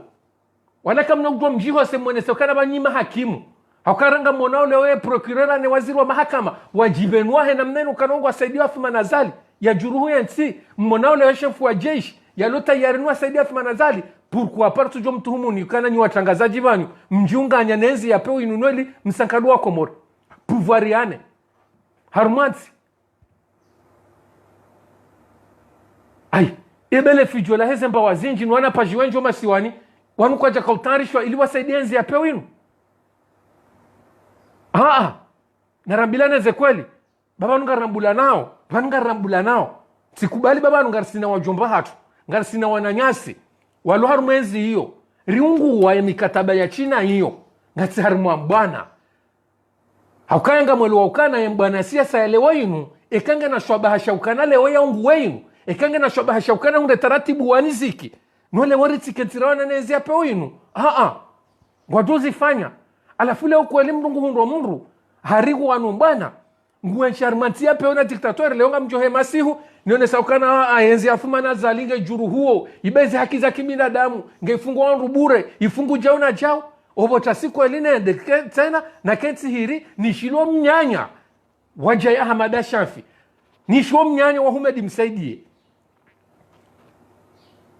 wala kama mnagwa mjiho semwene sokana banyima hakimu hakaranga monao lewe procureur ne waziri wa mahakama wajibenwa na mneno kanongo asaidiwa fumanazali ya juruhu yansi monao lewe chef wa jeshi ya lota yarinwa saidia fumanazali pourquoi partu jo mtuhumuni kana ni watangazaji banyu mjiunganya nenzi ya peo inunweli msankadu wa komoro pouvoir yane harmansi ebele fijo la hezemba wazinji nwana pajiwenjo masiwani wanu kwa jakautarishwa ili wasaidia enzi ya peo inu narambilane ze kweli baba nungarambula nao sikubali baba nungarisina wajomba hatu ngarisina wananyasi walo harumwezi hiyo riungu wa mikataba ya China hiyo ngati harumwa bwana haukanga mwelu wa ukana ya mbwana siasa ya lewa inu ekanga na shwabahasha ukana lewa ya ungu weinu ekanga na shwabahasha ukana unde taratibu waniziki nwele wari tiketirawana nezi ya peo inu wadozi fanya alafu leo kweli mdungu mundu harigu wanu mbwana nguwe ncharmantia peo na diktatori leonga mjohe masihu nione saukana aenzi afumana zalinge juru huo ibezi haki za kibinadamu ngeifungu wandu bure ifungu jao na jao obota siku eline tena na kenti hiri nishilo mnyanya wajaya Ahmada Shafi nishilo mnyanya wa Humedi msaidie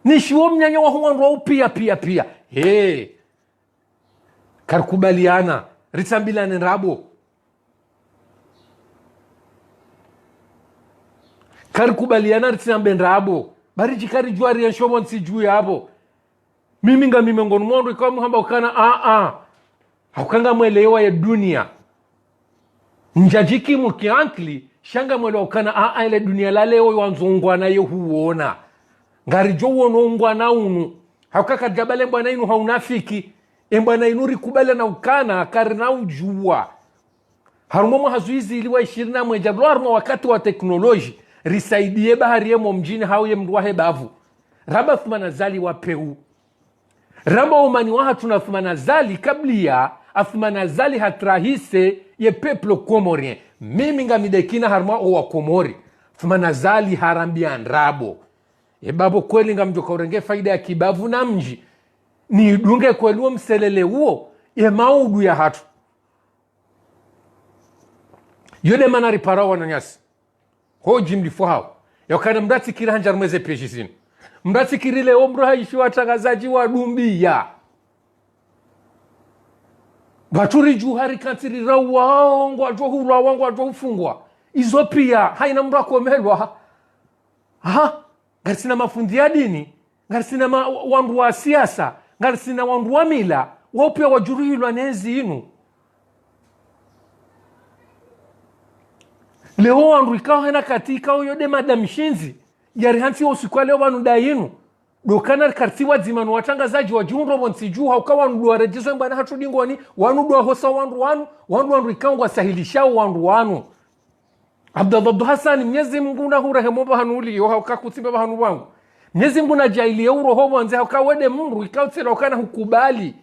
nishilo mnyanya wa huwandu pia karkubaliana ritambilane rabo karikubaliana ritambe rabo bari jikari juari ya shomo nsijuu yabo mimi nga mimengonu mwandu ikawa muhamba ukana haukanga mwelewa ya dunia njajiki mukiantli shanga mwelewa ukana ile dunia laleo wanzungwana ye huona ngarijo uono ungwana unu haukaka jabale mbwana inu haunafiki mbwana inu rikubale na ukana karina ujua harumomo hazuizi iliwa 20 mwejablo harumo wakati wa teknoloji risaidie bahari yemo mjini hauye mduwahe bavu raba thumana zali wapeu raba umani waha tuna thumana zali kablia athumana zali hatrahise ye peplo komorien mimi ngamidekina harma o wa komori thumana zali harambia nrabo babo kweli ngamjoka urenge faida ya kibavu na mji ni dunge kweli mselele huo ye maudu ya hatu yode manari parawa na nyasi ho jimlifo hao yakana mrati kira hanjar mweze peshisini mrati kirile omro haishi watangazaji wa dumbia baturi juhari kantiri rawa ngo ajo hurwa wangu ajo ufungwa izo pia haina mra komelwa ngarisina mafundi ya dini ngarisina wandu wa siasa ngarisina wandu wa mila wao pia wajuruhilwa nezi inu leo wandu ikao hena katika uyode madam shinzi yari hansi usiku leo wanu dainu dokana kartiwa zimanu watangazaji wa junro bonsi hauka wanu wa rejizo mbana hatu dingwani wanu dua hosa wandu ikao wasahilishao wanu Abdallah Hassan Mwenyezi Mungu na hurehemu bahanuli yo hauka kutimba bahanu wangu Mwenyezi Mungu na jaili euro ho wanze hauka wede mungu ikao tsela ukana hukubali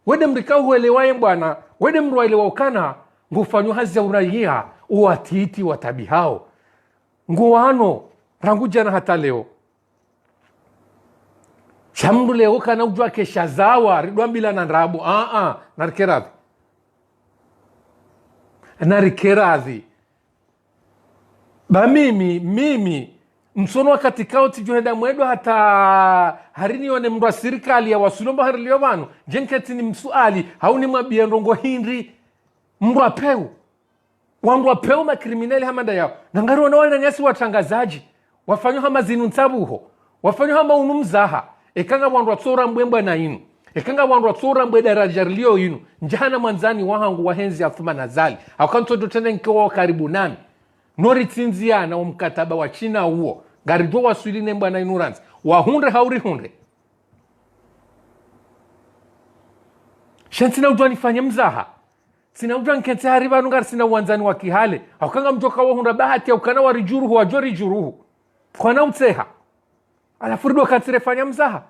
wede mrikao huelewaye bwana wede mru waelewa ukana ngufanyo hazi ya uraia uwatiti watabi hao nguwano rangu jana hata leo shamdu leo kana ujua kesha zawa ridwambila na nrabu narikeradhi ba mimi msono wakati kao tijuheda mwedo hata harini yone mrwa sirikali ya wasulomba harilio vanu jenketi ni msuali hauni mabienrongo hindri mrwa peu wangu wapeu makriminali hamada yao nangari wanawana nyasi watangazaji wafanyo hama zinu ntabuho wafanyo hama unumzaha ekanga wangu watsora mbwembwa na inu ekanga wangu watsora mbwe darajarilio inu njahana manzani wahangu wahenzi ya thuma na zali hawakantodo tena nkiwa karibu nami nori tinzia na mkataba wa China huo garijo waswili nembwa na inuranzi wahunde hauri hunde shantina ujua nifanye mzaha sina ujua nkente hariba nungari sina uwanzani wa kihale haukanga mjoka wahunda bahati ya ukana warijuruhu wajori juruhu kwa na utseha alafu rido kantire fanya mzaha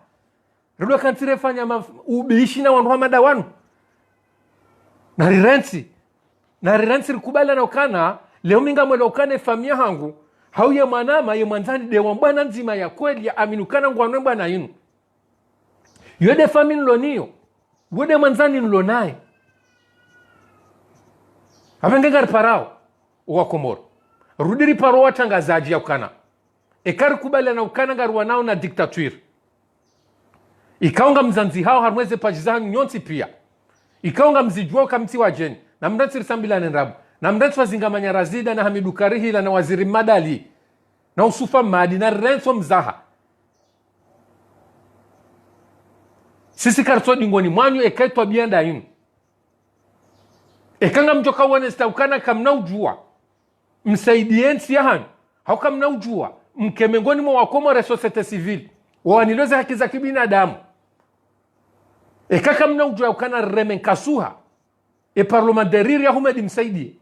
rido kantire fanya ubiishi na wanu hamada wanu na rirensi rikubala na ukana leo minga mwela ukane famia hangu hau ye manama ye mwanzani dewa mbwana nzima ya kweli ya aminukana ngwanwe mbwana inu yode fami niloniyo wode mwanzani nilonaye Avengengari parao uwa Komoro rudiri paro watangazaji ya ukana ekari kubali na ukana ngari wanao na diktatuiri ikaunga mzanzi hao harmweze pajizahanyu nyonsi pia ikaunga mzijua kamti wa jeni na mdansi risambila nenrabu na mdansi wa zingamanya razida na hamidu karihila na waziri madali na usufa madi na renso mzaha sisi karso dingoni mwanyu ekaitwa bianda inu ekanga mjoka wanesta ukana kamna ujua msaidiensi ya hanu hauka mna ujua mkemengoni mwa wakomore societe civile wanilweze haki za kibinadamu ekaka mna ujua ukana remenkasuha parlementariri ya humedi msaidie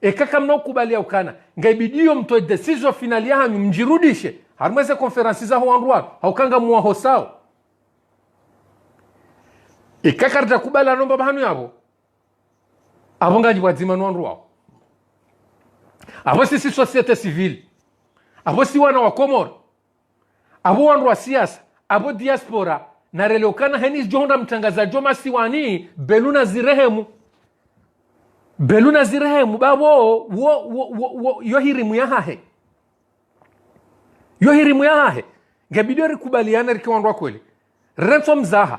ekaka mna ukubali ya ukana ngaibidiyo mtoe decision finali ya hanyu mjirudishe harumweze konferansi za huandruwa haukanga mwa hosao ekaka rita kubali anomba bahanu yabo abongaji wazimanu wanruwao abo sisi societe civile abo si wana wa Komoro abo wanru wa siasa abo diaspora na relokana henis jonda mtangazaji wa masiwani beluna zirehemu babo yohirimu ya hahe ngabidio rikubaliana rikiwanru wa kweli renso mzaha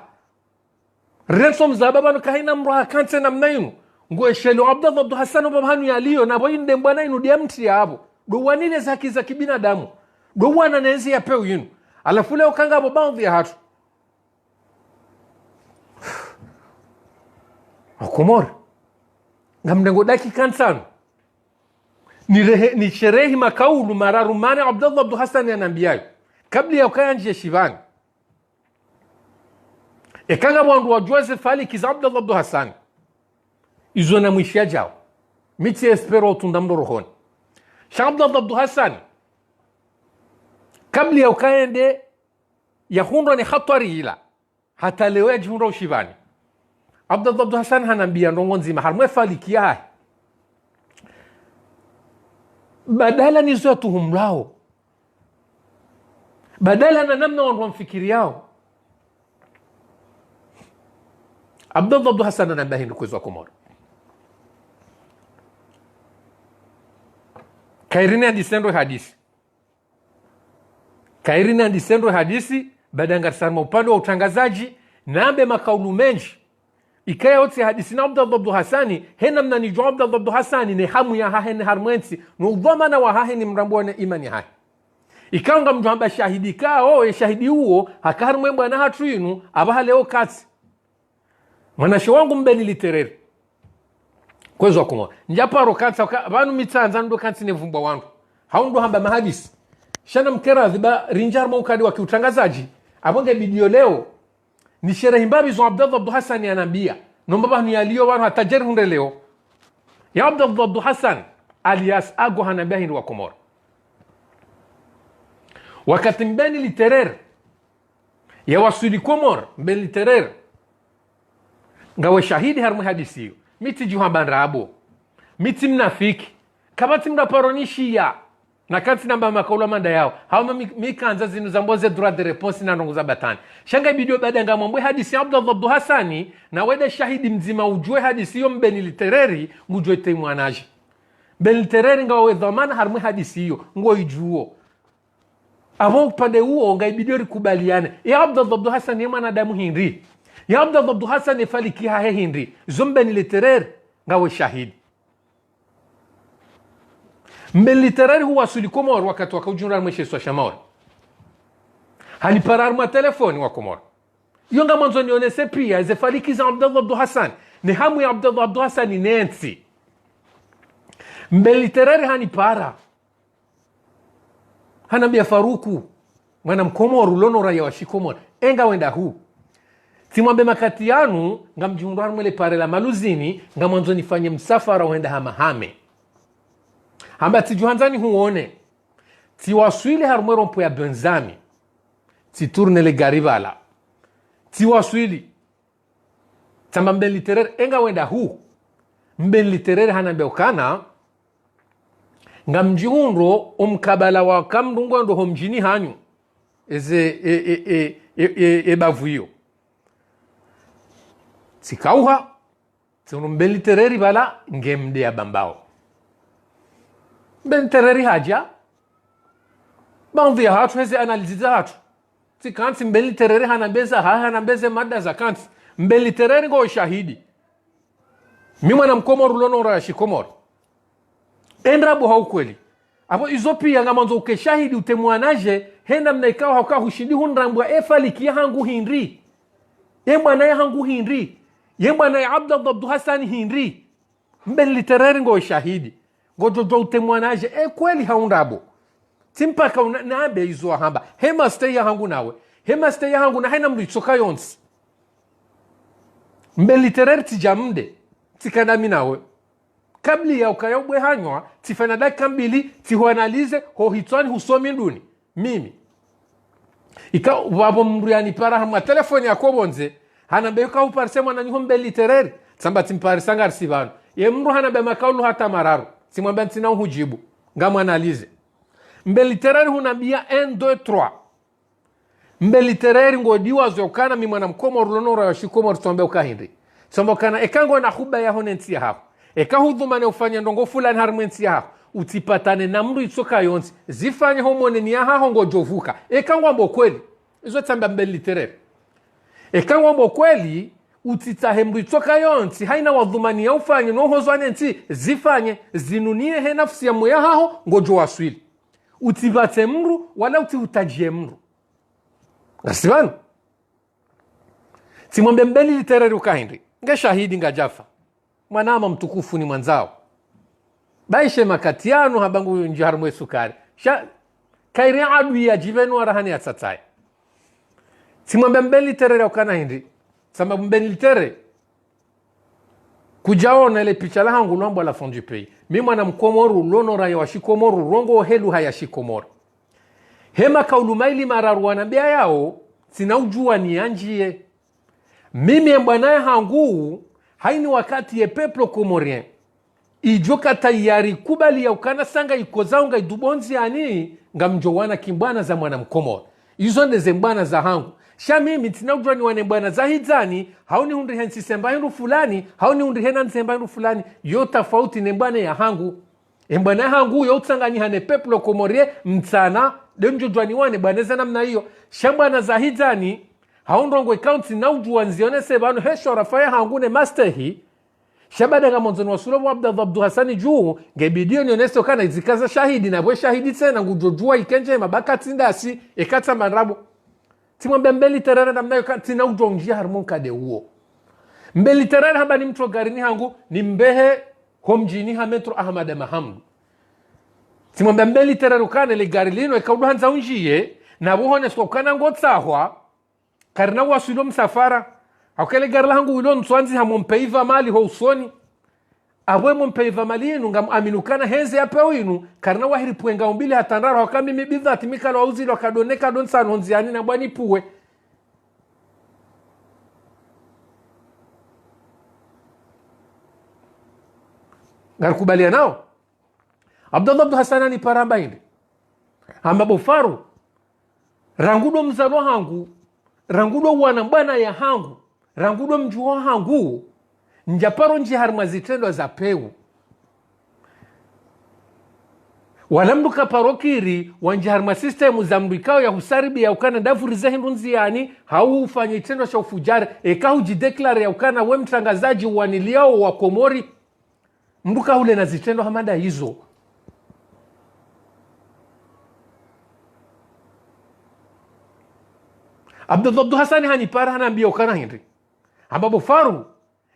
baba nukahaina mroha kante na mnainu ngoeshelo Abdallah Hassan babahanu yaliyo na boyinde mbwana inu diamti yabo do wanile zaki za kibinadamu do wana nenzi ya peu yinu alafu leo kanga abo baadhi ya hatu Komoro ngamdengo dakika nsano ni sherehi makaulu mararumane Abdallah Hassan yanambiayo kabla ya ukaya nje shivani ekanga mwandu wa Joseph Ali kiza Abdallah Hassan izo na mwishia jao miti espero tundamdo rohoni Sheikh Abdallah Hassan kabla ya ukaende ya hundwa ni hatari ila hata leo jihundwa ushivani. Abdallah Hassan hanambia ndongo nzima harmwe falikia hai badala nizo tuhumlao, badala na namna wandu wamfikiri yao. Abdallah Hassan anambia hindu kwezwa Komoro kairine andisendo hadisi, kairine andisendo hadisi badanga sarma upande wa utangazaji nambe makaulu menji ikaya yote hadisi na Abdallah Hassani hena mna nijua Abdallah Hassani ni hamu ya hahe ni harmwensi nudhamana wa hahe ni mrambuwa na imani hahe ikaunga mjuamba shahidi kao shahidi huo haka harmwembu na hatu yinu abaha leo kati mwanashe wangu mbeni litereri kwezwa Komoro njaparo kati banu mitanza ndo kati ne vumba wangu haundu hamba mahadisi shana mkera dhiba rinjar maukadi wa kiutangazaji abonge bidio leo ni sherehe mbabi zo Abdallah Hassan anambia nombaba ni alio wanu hatajeri hunde leo ya Abdallah Hassan alias ago hanambia hindu wa Komoro wakati mbeni literer ya wasuli Komoro mbeni literer ngawe shahidi harmu hadisiyo miti juhamban rabo miti mnafiki kabati mnaparonishia na kanti namba makaula manda yao hauma mikanza zinu zamboze droit de réponse na ndongo za batani shanga bidio badanga mwambwe hadisi Abdallah Hassani na weda shahidi mzima ujue hadisi yo mbeni litereri ngujue te mwanaji mbeni litereri ngawe dhamana harmu hadisi yo ngo ijuo abo upande huo ngai bidio rikubaliane ya Abdallah Hassani mwana damu hindi ya Abdallah Hassani faliki hahe hindi zombeni litereri ngawe shahidi mbeliterari huwa suli Komoro wakati wakaujunra mweshe swa shamori haliparar mwa telefoni wa Komoro yonga mwanzo nionese pia ze faliki za Abdallah Hassan ni hamu ya Abdallah Hassan ni nensi mbeliterari hanipara hanambia Faruku mwana mkomoro lono raya wa shikomoro enga wenda huu simwambe makati yanu nga mjunra mwele pare la maluzini nga mwanzo nifanye msafara wenda hamahame hamba tijuhanzani huone tiwaswili harumwe rompo ya Benzami titurne le garibala tiwaswili tamba mbeli literer enga wenda huu mbeli literer hanambe ukana nga mjihunro umkabala wa kamdungo ndo homjini hanyu eze bavuyo tikauha tunu mbeli litereri bala ngemde ya bambao ben tereri haja bandhi ya hatu hezi analizi za hatu si kanti mbeli tereri hanambeza hanambeze mada za kanti mbeli tereri ngo shahidi mimwa na mkomoro lono rashi Komoro endrabu haukweli apo izopi ya nga manzo uke shahidi utemwanaje henda mnaikao hauka hushindi hundrambua efaliki ya hangu hindri yemba na ya hangu hindri yemba na ya Abdallah Hassani hindri mbeli tereri ngo shahidi ngojojo utemwanaje kweli haundabo timpaka naabe izo hamba hema stay ya hangu nawe hema stay ya hangu na haina mlitsoka yonsi mbeliterer tijamde tikana nawe kabli ya ukayobwe hanywa tifana dakika mbili tihuanalize ho hitwani husomi nduni mimi ika wabo mriani para hama telefoni ya kobonze hanambe ka uparse mwana ni mbeliterer samba timparisa ngarsivano ye mru hanabe makaulu hata mararu simwambia ntina hujibu ngama analize mbelitereri hunambia 1 2 3 mbelitereri ngodiwa zokana mi mwana mkomoro lonora ya shikomoro tombe ukahindi sombo kana ekango na huba ya honentia hapo ekahudhumane ufanya ndongo fulani harmentia hapo utipatane na mru itsoka yonsi zifanye homone ni aha hongo jovuka ekango mbo kweli izo tamba mbelitereri ekango mbo kweli utitahe mru itsoka yonsi haina wadhumani ya ufanye no hozwane nti zifanye zinunie he nafsi ya moya haho ngojo waswili utibate mru wala utiutajie mru ngasibanu simwambe mbeli litereri ukahindi nge shahidi nga jafa mwanama mtukufu ni mwanzao baishe makatiano habangu njiharumwe sukari kairi adu ya jivenu warahani ya tsatai simwambe mbeli litereri ukana hindi sababu mbeni litere kujaona ile picha la hangu lwambo la fond du pays mimi na mkomoru lono raya wa shikomoru rongo helu haya shikomoru hema kaulumaili mararu wanambia yao sina ujua ni anjie mimi mbwanaye hangu haini wakati ye peplo komorien ijoka tayari kubali ya ukana sanga ikozao nga idubonzi yani nga mjowana kimbwana za mwana mkomoro izo ndeze mbwana za hangu sha mimi tina ujua ni wane mbwana za hizani hauni hundi hensi semba hindu fulani hauni hundi hena nsemba hindu fulani yo tafauti ne mbwana ya hangu mbwana hangu yo utsangani hane peplo komorie mtana denjo jua ni wane mbwana za namna hiyo sha mbwana za hizani haundrongo ikaunti na ujua nzione sebanu hesho rafaya hangu ne master hii shabada nga monzoni wa sulobu Abdul Hassani juu ngebidio nionesto kana izikaza shahidi na bwe shahidi tena ngujojua ikenje mabaka tindasi ekata manrabu timwambia mbeli terere na mnayo tina ujonjia harmonka de uo mbeli terere hamba ni mtu garini hangu ni mbehe homjini ha metro Ahmad Mahamud timwambia mbeli terere ukane le gari lino ekaudu hanza unjie na buhone sokana ngotsahwa karina wasulo msafara akele garla hangu wilo nswanzi hamompeiva mali ho usoni abwe mompeiva mali yenu ngam aminukana henze ya peo yinu karna wahiri puenga umbili hatandara wakami mibidha atimika lo uzilo kadoneka don sanonzi yani na bwani puwe garkubalia nao Abdul Hassani ni paramba hindi hamba bofaru rangudo mzalo hangu rangudo wana mbana ya hangu rangudo mjuho hangu njaparo nji harmazitendo za peu walamduka parokiri wanji harma systemu za mbikao ya husaribi ya ukana dafuri za hindu nziani hau ufanye itendo cha ufujari eka hujideklare ya ukana we mtangazaji waniliao wa Komori mduka hule na zitendo hamada hizo Abdul Hassani hanipara hanambia ukana hindi ambapo faru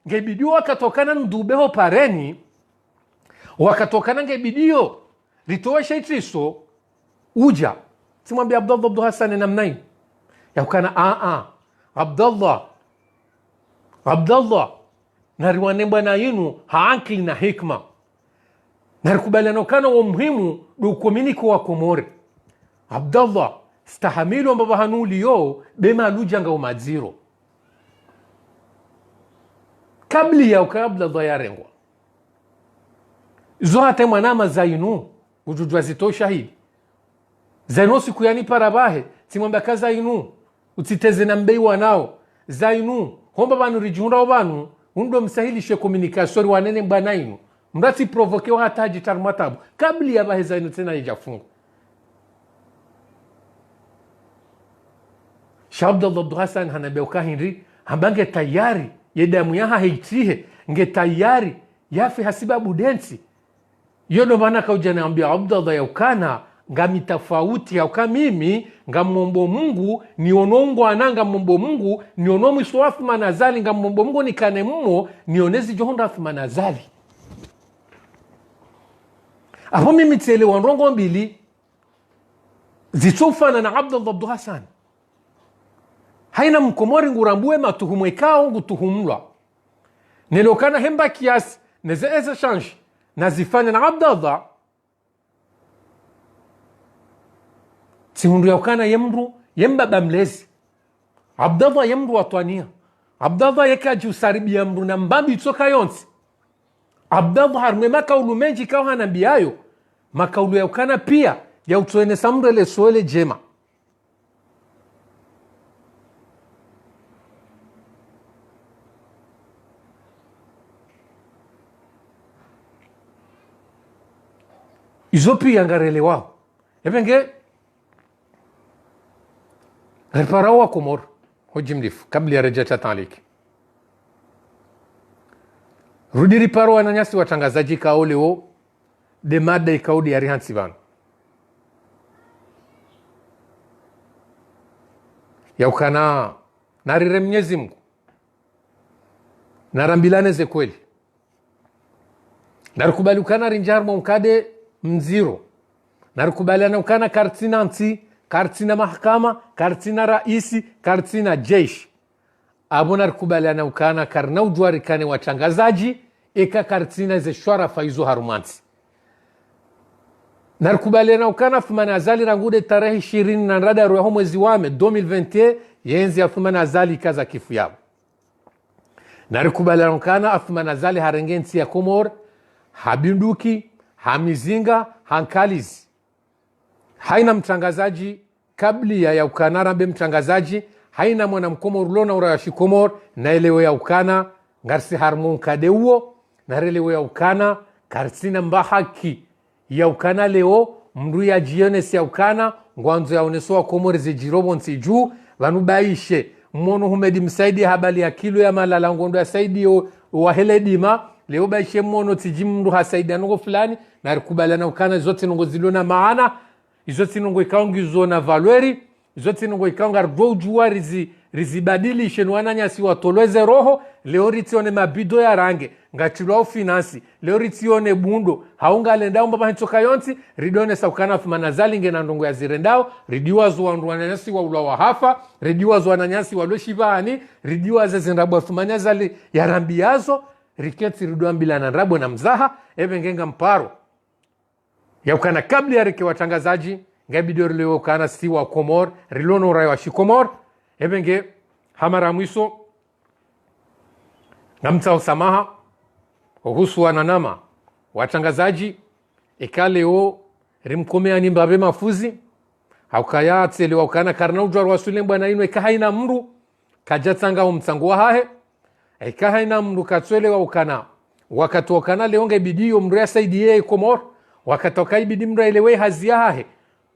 ngebidio wakatokana ndubeho pareni wakatokana ngebidio ritoa shaitriso uja simwambia Abdul Hassani namnai ya ukana Abdullah nariwane bwana yinu haakili na hikma narikubaliana kana wa muhimu dukominiko wa Komori Abdullah stahamilu ambaba hanuli yo bema alujanga umadziro kabli ya ukabla dhayarengwa zo hata mwanama zainu ujujwa zito shahidi zainu siku yani parabahe simwambia kaza inu utiteze na mbei wanao zainu homba banu rijunda obanu undo msahilishe communication wanene mbana inu mrati provoke hata ajitar matabu kabli ya bahe zainu tena ijafungu Abdul Hassani hanabeuka hindi hambange tayari yedamu yaha heitihe nge tayari yafi hasiba budensi yono maana kauja naambia Abdullah yaukana ngami tofauti yauka mimi ngamombo Mungu nionongo ananga mombo Mungu nionomu iswafu manazali ngamombo Mungu nikane mmo nionezi johonda afu manazali apo mimi tele wanrongo mbili zitufana na Abdul Hassani haina mkomori ngurambue matuhumwe kao ngutuhumlwa nilokana hemba kiasi nezeeze change nazifanya na Abdullah tihundu yaukana yemru yembaba mlezi Abdullah yemru watwania Abdullah yekaji usaribi yemru na mbambi itoka yonsi Abdullah harumwe makaulu menji kao hanambiayo makaulu yaukana pia ya utuene samrele soele jema izopi yangarele wao ebenge reparawa Komor hojimlifu kabla ya rejeta taliki rudi riparo ananyasi watangazaji kaoleo de mada ikaudi ya rihansi bana ya ukana narire Mwenyezi Mungu narambilane ze kweli narikubali ukana rinjarmo mkade mziro narikubaliana ukana kartina nti kartina mahakama kartina raisi kartina jeshi abo narikubaliana ukana karna ujwari kane watangazaji eka kartina ze shwara faizo harumanti narikubaliana ukana fumana azali rangude tarehe 20 na rada roho mwezi wame 2021 yenzi Athumani Azali kaza kifu yao narikubaliana kana Athumani Azali harenge nchi ya Komor habinduki hamizinga hankalizi haina mtangazaji kabli ya ukana rambe mtangazaji haina mwana mkomor lona urayashi Komor na elewe ya ukana ngarsi harmon kadeuo na relewe ya ukana karsina mbahaki ya ukana leo mndu ya jione si ya ukana ngwanzo ya unesoa Komor zijirobo nsi juu vanubaishe mmono humedi msaidi habali ya kilo ya malala ngondo ya saidi wa hele dima leo baishe mmono tijimndu hasaidi ya nungo fulani na rikubala na ukana zote nungo zilona maana izoti nungo ikaungizo na valueri izoti nungo ikaunga rwojua rizibadilishe nuana nyasi watolweze roho leo ritione mabido ya range ngachilwa finansi leo ritione bundo haunga lendao mbaba hintoka yonti ridone saukana Athumani Azali ngena ndongo ya zirendao ridiwa zuwa nduananyasi wa ula wa hafa ridiwa zuwa nanyasi wa loshivani ridiwa za zinrabu Athumani Azali ya rambiazo riketi ridiwa mbila na nrabu na mzaha ebe ngenga mparo ya ukana kabli ya rike watangazaji ngabidio rileo ukana si wa Komor rilono urayo wa shikomor ebe nge hamara mwiso ngamta usamaha uhusu wananama watangazaji ikaleo rimkomea ni mbabe mafuzi haukaya tselewa ukana karna ujwaru wasule mbwana ino ikahaina mru kajatanga umtsangu wa hahe ikahaina mru katswelewa ukana wakatokana leonge bidiyo mru ya saidie Komor wakatoka ibidi mru elewe hazia hahe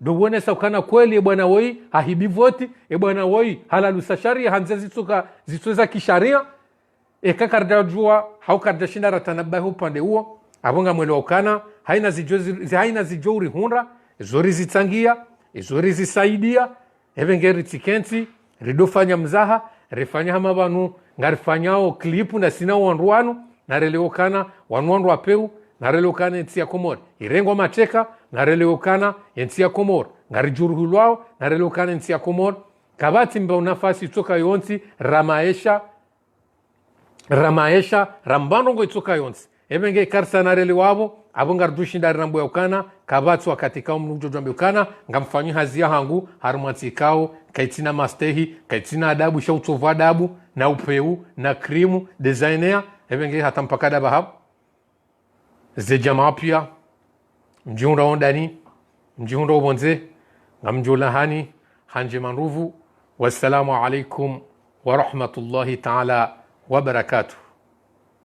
dobone saukana kweli bwana woi hahibivoti bwana woi halalusa sharia hanze zitsuza kisharia ekakardajua haukardashinda ratanabahi upande huo abonga mwele ukana haina zijori hunra zori zitsangia zori zisaidia evengeri tikenti ridofanya mzaha rifanya hama banu ngarifanyao klipu na sina wanruanu na releokana wanwanru apeu na releokana entia Komor irengo mateka na releokana entia Komor ngarijuruhulwao na releokana entia Komor kabati mba unafasi toka yonti ramaesha rambandongo itoka yonsi ebenge karsanareli wabo abongar dushinda rambo ya ukana kabatu wakati kao mnujo jambo ukana ngamfanyi hazia hangu harumwatikao kaitina mastehi kaitina adabu shautovu adabu na upeu na krimu designer ebenge hata mpaka daba hapo ze jamaa pia mjiunda ondani mjiunda ubonze ngamjula hani hanje manruvu wassalamu alaikum wa rahmatullahi ta'ala wa barakatuh.